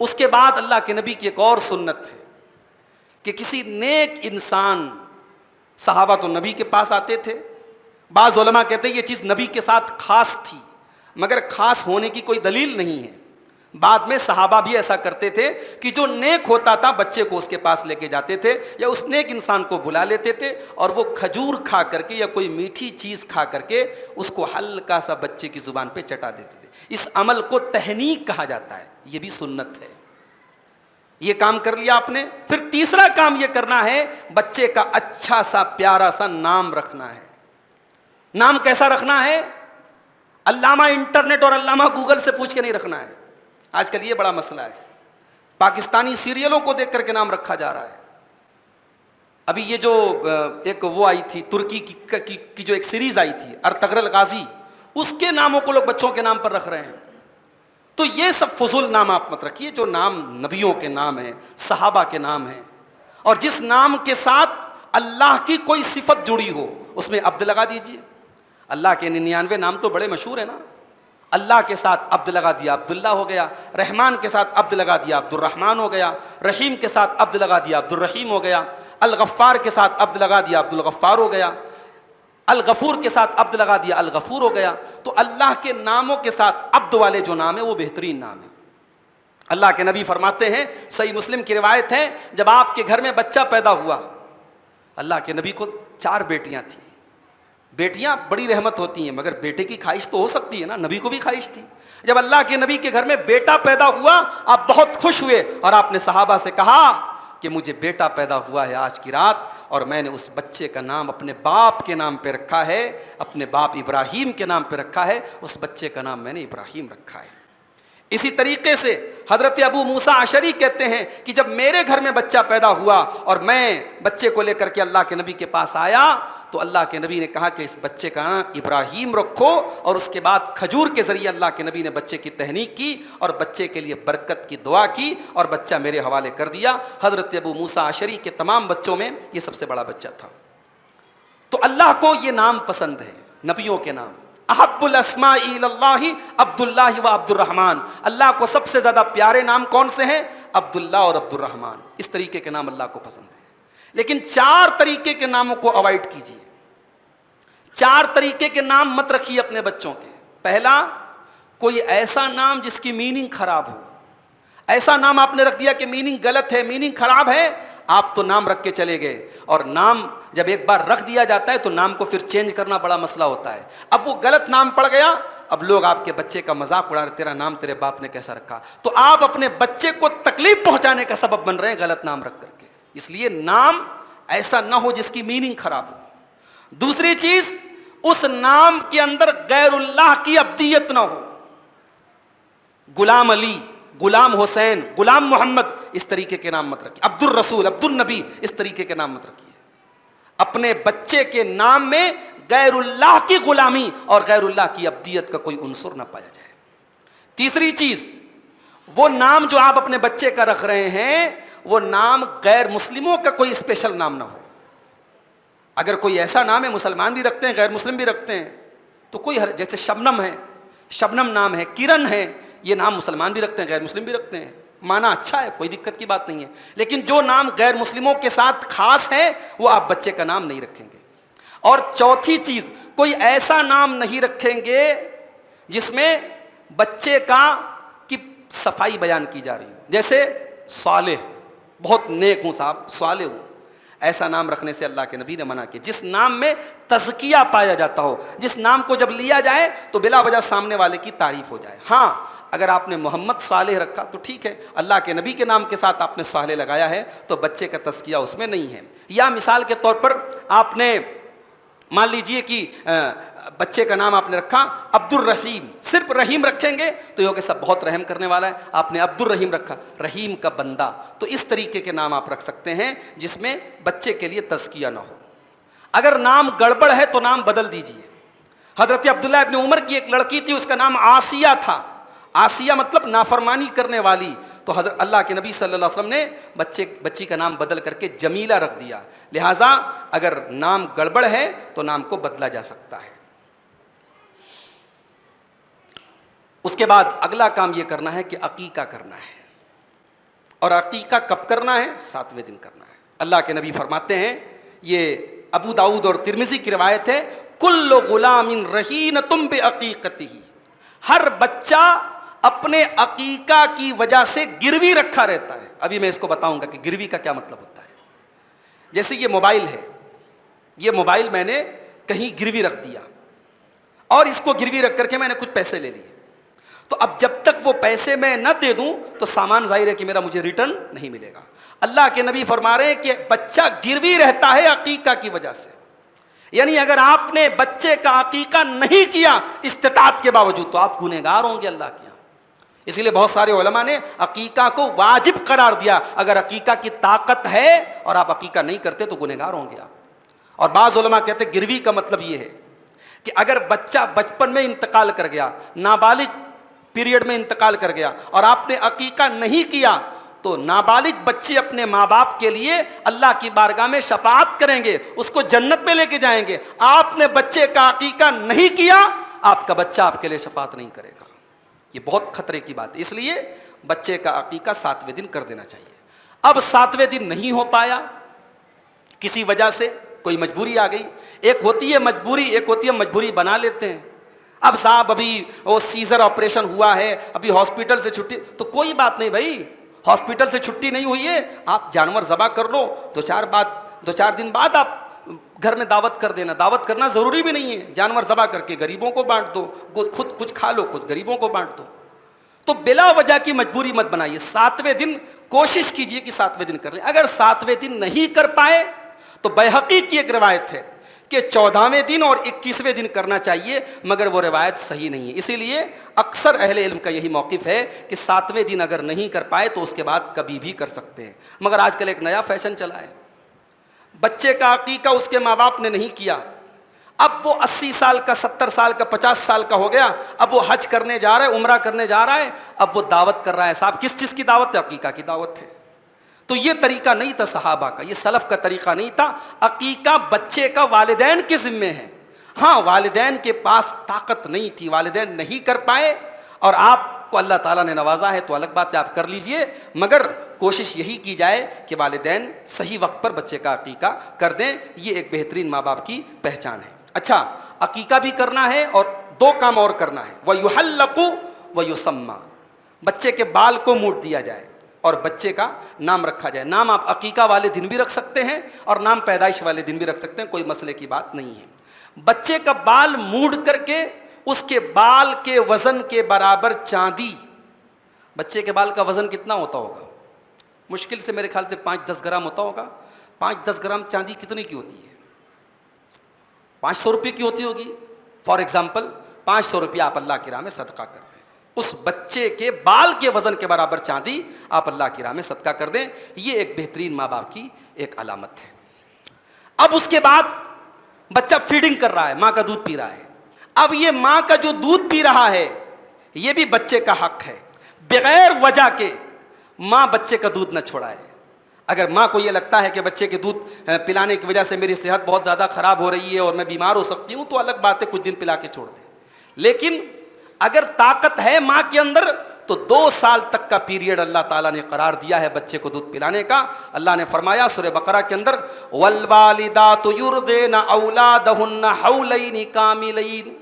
Speaker 1: اس کے بعد اللہ کے نبی کی ایک اور سنت ہے کہ کسی نیک انسان، صحابہ تو نبی کے پاس آتے تھے، بعض علماء کہتے ہیں یہ چیز نبی کے ساتھ خاص تھی، مگر خاص ہونے کی کوئی دلیل نہیں ہے۔ بعد میں صحابہ بھی ایسا کرتے تھے کہ جو نیک ہوتا تھا بچے کو اس کے پاس لے کے جاتے تھے، یا اس نیک انسان کو بلا لیتے تھے اور وہ کھجور کھا کر کے یا کوئی میٹھی چیز کھا کر کے اس کو ہلکا سا بچے کی زبان پہ چٹا دیتے تھے۔ اس عمل کو تہنیک کہا جاتا ہے، یہ بھی سنت ہے۔ یہ کام کر لیا آپ نے، پھر تیسرا کام یہ کرنا ہے، بچے کا اچھا سا پیارا سا نام رکھنا ہے۔ نام کیسا رکھنا ہے؟ علامہ انٹرنیٹ اور علامہ گوگل سے پوچھ کے نہیں رکھنا ہے۔ آج کل یہ بڑا مسئلہ ہے، پاکستانی سیریلوں کو دیکھ کر کے نام رکھا جا رہا ہے۔ ابھی یہ جو ایک وہ آئی تھی ترکی کی جو ایک سیریز آئی تھی ارطغرل غازی، اس کے ناموں کو لوگ بچوں کے نام پر رکھ رہے ہیں۔ تو یہ سب فضول نام آپ مت رکھیے، جو نام نبیوں کے نام ہیں، صحابہ کے نام ہیں، اور جس نام کے ساتھ اللہ کی کوئی صفت جڑی ہو اس میں عبد لگا دیجیے۔ اللہ کے 99 نام تو بڑے مشہور ہیں نا، اللہ کے ساتھ عبد لگا دیا عبداللہ ہو گیا، رحمان کے ساتھ عبد لگا دیا عبد الرحمن ہو گیا، رحیم کے ساتھ عبد لگا دیا عبد الرحیم ہو گیا، الغفار کے ساتھ عبد لگا دیا عبد الغفار ہو گیا، الغفور کے ساتھ عبد لگا دیا الغفور ہو گیا۔ تو اللہ کے ناموں کے ساتھ عبد والے جو نام ہیں وہ بہترین نام ہیں۔ اللہ کے نبی فرماتے ہیں، صحیح مسلم کی روایت ہے، جب آپ کے گھر میں بچہ پیدا ہوا، اللہ کے نبی کو 4 بیٹیاں تھیں۔ بیٹیاں بڑی رحمت ہوتی ہیں، مگر بیٹے کی خواہش تو ہو سکتی ہے نا، نبی کو بھی خواہش تھی۔ جب اللہ کے نبی کے گھر میں بیٹا پیدا ہوا آپ بہت خوش ہوئے، اور آپ نے صحابہ سے کہا کہ مجھے بیٹا پیدا ہوا ہے آج کی رات، اور میں نے اس بچے کا نام اپنے باپ کے نام پہ رکھا ہے، اپنے باپ ابراہیم کے نام پہ رکھا ہے، اس بچے کا نام میں نے ابراہیم رکھا ہے۔ اسی طریقے سے حضرت ابو موسیٰ اشعری کہتے ہیں کہ جب میرے گھر میں بچہ پیدا ہوا اور میں بچے کو لے کر کے اللہ کے نبی کے پاس آیا تو اللہ کے نبی نے کہا کہ اس بچے کا نام ابراہیم رکھو، اور اس کے بعد کھجور کے ذریعے اللہ کے نبی نے بچے کی تہنیک کی اور بچے کے لیے برکت کی دعا کی، اور بچہ میرے حوالے کر دیا۔ حضرت ابو موسیٰ اشعری کے تمام بچوں میں یہ سب سے بڑا بچہ تھا۔ تو اللہ کو یہ نام پسند ہے، نبیوں کے نام۔ احب الاسماء الی اللہ عبد اللہ و عبد الرحمن، اللہ کو سب سے زیادہ پیارے نام کون سے ہیں؟ عبداللہ اور عبد الرحمن۔ اس طریقے کے نام اللہ کو پسند ہیں، لیکن 4 طریقے کے ناموں کو اوائڈ کیجیے۔ 4 طریقے کے نام مت رکھیے اپنے بچوں کے۔ پہلا، کوئی ایسا نام جس کی میننگ خراب ہو۔ ایسا نام آپ نے رکھ دیا کہ میننگ غلط ہے، میننگ خراب ہے، آپ تو نام رکھ کے چلے گئے، اور نام جب ایک بار رکھ دیا جاتا ہے تو نام کو پھر چینج کرنا بڑا مسئلہ ہوتا ہے۔ اب وہ غلط نام پڑ گیا، اب لوگ آپ کے بچے کا مذاق اڑا رہے، تیرا نام تیرے باپ نے کیسا رکھا؟ تو آپ اپنے بچے کو تکلیف پہنچانے کا سبب بن رہے ہیں غلط نام رکھ کر کے۔ اس لیے نام ایسا نہ ہو جس کی میننگ خراب ہو۔ دوسری چیز، اس نام کے اندر غیر اللہ کی عبدیت نہ ہو۔ غلام علی، غلام حسین، غلام محمد، اس طریقے کے نام مت رکھیے۔ عبد الرسول، عبد النبی، اس طریقے کے نام مت رکھیے۔ اپنے بچے کے نام میں غیر اللہ کی غلامی اور غیر اللہ کی عبدیت کا کوئی عنصر نہ پایا جائے۔ تیسری چیز، وہ نام جو آپ اپنے بچے کا رکھ رہے ہیں وہ نام غیر مسلموں کا کوئی اسپیشل نام نہ ہو۔ اگر کوئی ایسا نام ہے مسلمان بھی رکھتے ہیں غیر مسلم بھی رکھتے ہیں تو کوئی جیسے شبنم ہے، شبنم نام ہے، کرن ہے، یہ نام مسلمان بھی رکھتے ہیں غیر مسلم بھی رکھتے ہیں، معنی اچھا ہے، کوئی دقت کی بات نہیں ہے، لیکن جو نام غیر مسلموں کے ساتھ خاص ہے وہ آپ بچے کا نام نہیں رکھیں گے۔ اور چوتھی چیز، کوئی ایسا نام نہیں رکھیں گے جس میں بچے کی صفائی بیان کی جا رہی ہو، جیسے صالح، بہت نیک ہوں صاحب، صالح ہوں، ایسا نام رکھنے سے اللہ کے نبی نے منع کیا۔ جس نام میں تزکیہ پایا جاتا ہو، جس نام کو جب لیا جائے تو بلا وجہ سامنے والے کی تعریف ہو جائے۔ ہاں اگر آپ نے محمد صالح رکھا تو ٹھیک ہے، اللہ کے نبی کے نام کے ساتھ آپ نے صالح لگایا ہے تو بچے کا تزکیہ اس میں نہیں ہے۔ یا مثال کے طور پر آپ نے مان لیجئے کہ بچے کا نام آپ نے رکھا عبد الرحیم، صرف رحیم رکھیں گے تو یہ کہ سب بہت رحم کرنے والا ہے، آپ نے عبد الرحیم رکھا، رحیم کا بندہ، تو اس طریقے کے نام آپ رکھ سکتے ہیں جس میں بچے کے لیے تزکیہ نہ ہو۔ اگر نام گڑبڑ ہے تو نام بدل دیجئے۔ حضرت عبداللہ ابن عمر کی ایک لڑکی تھی، اس کا نام آسیہ تھا، آسیہ مطلب نافرمانی کرنے والی، تو حضرت اللہ کے نبی صلی اللہ علیہ وسلم نے بچی کا نام بدل کر کے جمیلہ رکھ دیا۔ لہٰذا اگر نام گڑبڑ ہے تو نام کو بدلا جا سکتا ہے۔ اس کے بعد اگلا کام یہ کرنا ہے کہ عقیقہ کرنا ہے، اور عقیقہ کب کرنا ہے؟ 7ویں دن کرنا ہے۔ اللہ کے نبی فرماتے ہیں، یہ ابو داؤد اور ترمذی کی روایت ہے، کل غلام رہینۃ بعقیقتہ، ہر بچہ اپنے عقیقہ کی وجہ سے گروی رکھا رہتا ہے۔ ابھی میں اس کو بتاؤں گا کہ گروی کا کیا مطلب ہوتا ہے۔ جیسے یہ موبائل ہے، یہ موبائل میں نے کہیں گروی رکھ دیا اور اس کو گروی رکھ کر کے میں نے کچھ پیسے لے لیے، تو اب جب تک وہ پیسے میں نہ دے دوں تو سامان ظاہر ہے کہ میرا مجھے ریٹرن نہیں ملے گا۔ اللہ کے نبی فرما رہے ہیں کہ بچہ گروی رہتا ہے عقیقہ کی وجہ سے، یعنی اگر آپ نے بچے کا عقیقہ نہیں کیا استطاعت کے باوجود تو آپ گنہگار ہوں گے اللہ کے یہاں۔ اسی لیے بہت سارے علماء نے عقیقہ کو واجب قرار دیا، اگر عقیقہ کی طاقت ہے اور آپ عقیقہ نہیں کرتے تو گنہگار ہوں گے آپ۔ اور بعض علماء کہتے ہیں گروی کا مطلب یہ ہے کہ اگر بچہ بچپن میں انتقال کر گیا، نابالغ پیریڈ میں انتقال کر گیا اور آپ نے عقیقہ نہیں کیا تو نابالغ بچے اپنے ماں باپ کے لیے اللہ کی بارگاہ میں شفاعت کریں گے، اس کو جنت میں لے کے جائیں گے۔ آپ نے بچے کا عقیقہ نہیں کیا، آپ کا بچہ آپ کے لیے شفاعت نہیں کرے گا۔ یہ بہت خطرے کی بات ہے، اس لیے بچے کا عقیقہ 7ویں دن کر دینا چاہیے۔ اب 7ویں دن نہیں ہو پایا کسی وجہ سے، کوئی مجبوری آ گئی، ایک ہوتی ہے مجبوری، ایک ہوتی ہے مجبوری بنا لیتے ہیں۔ اب صاحب ابھی وہ سیزر آپریشن ہوا ہے، ابھی ہاسپٹل سے چھٹی، تو کوئی بات نہیں بھائی، ہاسپٹل سے چھٹی نہیں ہوئی ہے، آپ جانور ذبح کر لو، 2-4 دن بعد آپ گھر میں دعوت کر دینا۔ دعوت کرنا ضروری بھی نہیں ہے، جانور ذبح کر کے غریبوں کو بانٹ دو، خود کچھ کھا لو، کچھ غریبوں کو بانٹ دو۔ تو بلا وجہ کی مجبوری مت بنائیے، 7ویں دن کوشش کیجئے کہ 7ویں دن کر لیں۔ اگر 7ویں دن نہیں کر پائے تو بیہقی کی ایک روایت ہے کہ 14ویں دن اور 21ویں دن کرنا چاہیے، مگر وہ روایت صحیح نہیں ہے۔ اسی لیے اکثر اہل علم کا یہی موقف ہے کہ 7ویں دن اگر نہیں کر پائے تو اس کے بعد کبھی بھی کر سکتے ہیں۔ مگر آج کل ایک نیا فیشن چلا ہے، بچے کا عقیقہ اس کے ماں باپ نے نہیں کیا، اب وہ 80 سال کا، 70 سال کا، 50 سال کا ہو گیا، اب وہ حج کرنے جا رہا ہے، عمرہ کرنے جا رہا ہے، اب وہ دعوت کر رہا ہے۔ صاحب کس چیز کی دعوت ہے؟ عقیقہ کی دعوت ہے۔ تو یہ طریقہ نہیں تھا صحابہ کا، یہ سلف کا طریقہ نہیں تھا۔ عقیقہ بچے کا والدین کے ذمے ہے۔ ہاں والدین کے پاس طاقت نہیں تھی، والدین نہیں کر پائے اور آپ کو اللہ تعالیٰ نے نوازا ہے تو الگ بات ہے، آپ کر لیجئے، مگر کوشش یہی کی جائے کہ والدین صحیح وقت پر بچے کا عقیقہ کر دیں، یہ ایک بہترین ماں باپ کی پہچان ہے۔ اچھا، عقیقہ بھی کرنا ہے اور 2 کام اور کرنا ہے، وَيُحَلَّقُ وَيُسَمَّى، بچے کے بال کو موڑ دیا جائے اور بچے کا نام رکھا جائے۔ نام آپ عقیقہ والے دن بھی رکھ سکتے ہیں اور نام پیدائش والے دن بھی رکھ سکتے ہیں، کوئی مسئلے کی بات نہیں ہے۔ بچے کا بال موڑ کر کے اس کے بال کے وزن کے برابر چاندی، بچے کے بال کا وزن کتنا ہوتا ہوگا؟ مشکل سے میرے خیال سے 5-10 گرام ہوتا ہوگا۔ 5-10 گرام چاندی کتنے کی ہوتی ہے؟ 500 روپے کی ہوتی ہوگی۔ فار ایگزامپل 500 روپیہ آپ اللہ کی راہ میں صدقہ کر دیں، اس بچے کے بال کے وزن کے برابر چاندی آپ اللہ کی راہ میں صدقہ کر دیں، یہ ایک بہترین ماں باپ کی ایک علامت ہے۔ اب اس کے بعد بچہ فیڈنگ کر رہا ہے، ماں کا دودھ پی رہا ہے، اب یہ ماں کا جو دودھ پی رہا ہے یہ بھی بچے کا حق ہے، بغیر وجہ کے ماں بچے کا دودھ نہ چھوڑائے۔ اگر ماں کو یہ لگتا ہے کہ بچے کے دودھ پلانے کی وجہ سے میری صحت بہت زیادہ خراب ہو رہی ہے اور میں بیمار ہو سکتی ہوں تو الگ بات ہے، کچھ دن پلا کے چھوڑ دیں، لیکن اگر طاقت ہے ماں کے اندر تو 2 سال تک کا کا پیریڈ اللہ تعالیٰ نے قرار دیا ہے بچے کو دودھ پلانے کا. اللہ نے فرمایا سورہ بقرہ کے اندر والوالدات یرضعن اولادہن حولین کاملین،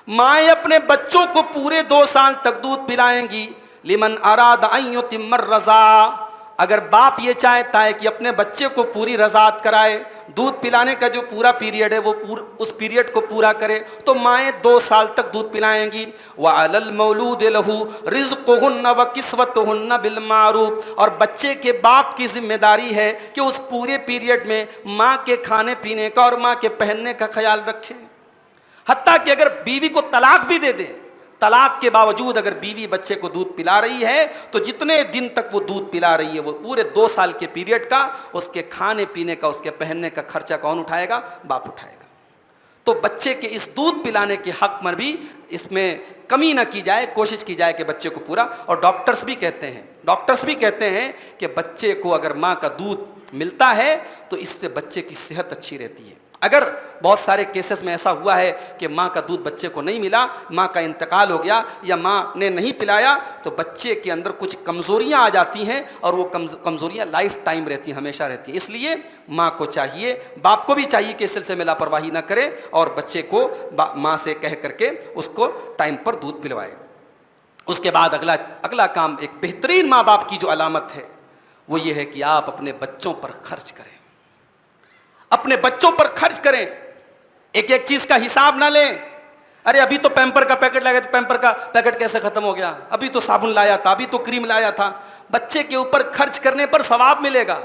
Speaker 1: مائیں اپنے بچوں کو پورے 2 سال تک دودھ پلائیں گی. لمن اراد ان یتم الرضاعہ، اگر باپ یہ چاہتا ہے کہ اپنے بچے کو پوری رضاعت کرائے، دودھ پلانے کا جو پورا پیریڈ ہے وہ اس پیریڈ کو پورا کرے، تو مائیں 2 سال تک دودھ پلائیں گی. وعلی المولود لہ رزقہن وکسوتہن بالمعروف، اور بچے کے باپ کی ذمہ داری ہے کہ اس پورے پیریڈ میں ماں کے کھانے پینے کا اور ماں کے پہننے کا خیال رکھے. حتیٰ کہ اگر بیوی کو طلاق بھی دے دے، طلاق کے باوجود اگر بیوی بچے کو دودھ پلا رہی ہے تو جتنے دن تک وہ دودھ پلا رہی ہے وہ پورے 2 سال کے پیریڈ کا اس کے کھانے پینے کا، اس کے پہننے کا خرچہ کون اٹھائے گا؟ باپ اٹھائے گا. تو بچے کے اس دودھ پلانے کے حق میں بھی اس میں کمی نہ کی جائے، کوشش کی جائے کہ بچے کو پورا. اور ڈاکٹرز بھی کہتے ہیں کہ بچے کو اگر ماں کا دودھ ملتا ہے تو اس سے بچے کی صحت اچھی رہتی ہے. اگر بہت سارے کیسز میں ایسا ہوا ہے کہ ماں کا دودھ بچے کو نہیں ملا، ماں کا انتقال ہو گیا یا ماں نے نہیں پلایا، تو بچے کے اندر کچھ کمزوریاں آ جاتی ہیں اور وہ کمزوریاں لائف ٹائم رہتی ہیں، ہمیشہ رہتی ہیں. اس لیے ماں کو چاہیے، باپ کو بھی چاہیے کہ اس سلسلے میں لاپرواہی نہ کرے اور بچے کو ماں سے کہہ کر کے اس کو ٹائم پر دودھ پلوائے. اس کے بعد اگلا کام، ایک بہترین ماں باپ کی جو علامت ہے وہ یہ ہے کہ آپ اپنے بچوں پر خرچ کریں. اپنے بچوں پر خرچ کریں، ایک ایک چیز کا حساب نہ لیں. ارے ابھی تو پیمپر کا پیکٹ لایا تھا، پیمپر کا پیکٹ کیسے ختم ہو گیا؟ ابھی تو صابن لایا تھا، ابھی تو کریم لایا تھا. بچے کے اوپر خرچ کرنے پر ثواب ملے گا.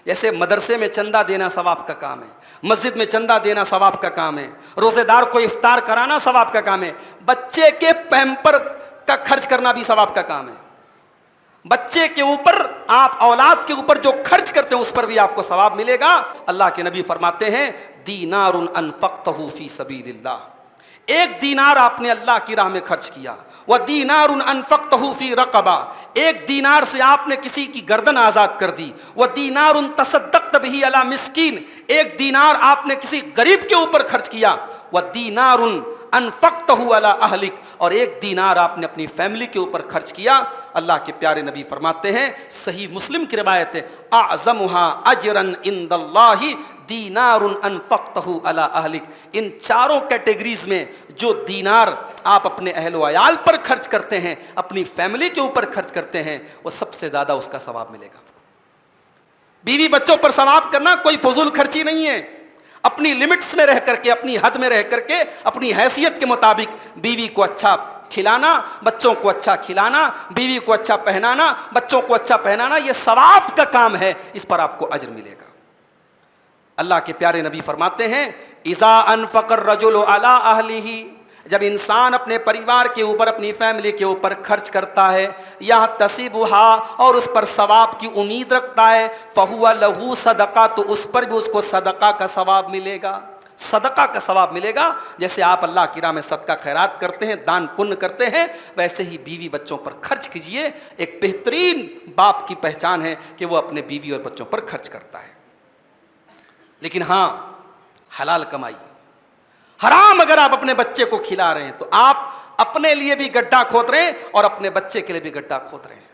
Speaker 1: جیسے مدرسے میں چندہ دینا ثواب کا کام ہے، مسجد میں چندہ دینا ثواب کا کام ہے، روزے دار کو افطار کرانا ثواب کا کام ہے. بچے کے پیمپر کا خرچ کرنا بھی ثواب کا کام ہے. بچے کے اوپر، آپ اولاد کے اوپر جو خرچ کرتے ہیں اس پر بھی آپ کو ثواب ملے گا. اللہ کے نبی فرماتے ہیں دینار انفقتہ فی سبیل اللہ، 1 دینار آپ نے اللہ کی راہ میں خرچ کیا. وَدِینَارٌ أَنفَقْتَهُ فِي رَقَبَةٍ، 1 دینار سے آپ نے کسی کی گردن آزاد کر دی. وَدِینَارٌ تَصَدَّقْتَ بِهِ عَلَى مسکین، 1 دینار آپ نے کسی غریب کے اوپر خرچ کیا. وَدِینَارٌ أَنفَقْتَهُ عَلَى أَهْلِكَ، اور 1 دینار آپ نے اپنی فیملی کے اوپر خرچ کیا. اللہ کے پیارے نبی فرماتے ہیں، صحیح مسلم کی روایت ہے، اعظمها اجرا عند اللہ دینار انفقتہ علی اہلک. ان 4 کیٹیگریز میں جو دینار آپ اپنے اہل و عیال پر خرچ کرتے ہیں، اپنی فیملی کے اوپر خرچ کرتے ہیں، وہ سب سے زیادہ اس کا ثواب ملے گا. بیوی بچوں پر ثواب کرنا کوئی فضول خرچی نہیں ہے. اپنی لمٹس میں رہ کر کے، اپنی حد میں رہ کر کے، اپنی حیثیت کے مطابق بیوی کو اچھا کھلانا، بچوں کو اچھا کھلانا، بیوی کو اچھا پہنانا، بچوں کو اچھا پہنانا، یہ ثواب کا کام ہے، اس پر آپ کو اجر ملے گا. اللہ کے پیارے نبی فرماتے ہیں اذا انفق الرجل علی اہلہ، جب انسان اپنے پریوار کے اوپر، اپنی فیملی کے اوپر خرچ کرتا ہے، یحتسبها، اور اس پر ثواب کی امید رکھتا ہے، فہو لہ صدقہ، تو اس پر بھی اس کو صدقہ کا ثواب ملے گا. صدقہ کا ثواب ملے گا. جیسے آپ اللہ کی راہ میں صدقہ خیرات کرتے ہیں، دان پن کرتے ہیں، ویسے ہی بیوی بچوں پر خرچ کیجئے. ایک بہترین باپ کی پہچان ہے کہ وہ اپنے بیوی اور بچوں پر خرچ کرتا ہے. لیکن ہاں، حلال کمائی. حرام اگر آپ اپنے بچے کو کھلا رہے ہیں تو آپ اپنے لیے بھی گڈھا کھود رہے ہیں اور اپنے بچے کے لیے بھی گڈھا کھود رہے ہیں.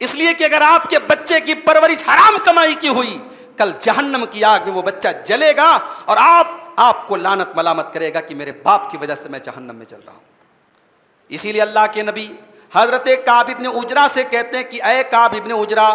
Speaker 1: اس لیے کہ اگر آپ کے بچے کی پرورش حرام کمائی کی ہوئی، کل جہنم کی آگ میں وہ بچہ جلے گا اور آپ کو لعنت ملامت کرے گا کہ میرے باپ کی وجہ سے میں جہنم میں چل رہا ہوں. اسی لیے اللہ کے نبی حضرت کعب ابن عجرہ سے کہتے ہیں کہ اے کعب ابن عجرہ،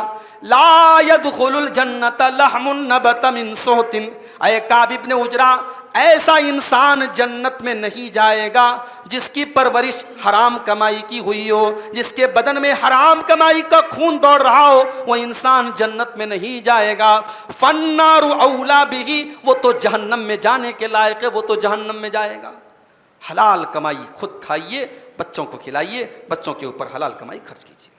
Speaker 1: لا يدخل الجنت لحم نبت من سحت، اے کعب ابن عجرہ، ایسا انسان جنت میں نہیں جائے گا جس کی پرورش حرام کمائی کی ہوئی ہو، جس کے بدن میں حرام کمائی کا خون دوڑ رہا ہو، وہ انسان جنت میں نہیں جائے گا. فالنار اولا بہ، وہ تو جہنم میں جانے کے لائق ہے، وہ تو جہنم میں جائے گا. حلال کمائی خود کھائیے، بچوں کو کھلائیے، بچوں کے اوپر حلال کمائی خرچ کیجیے.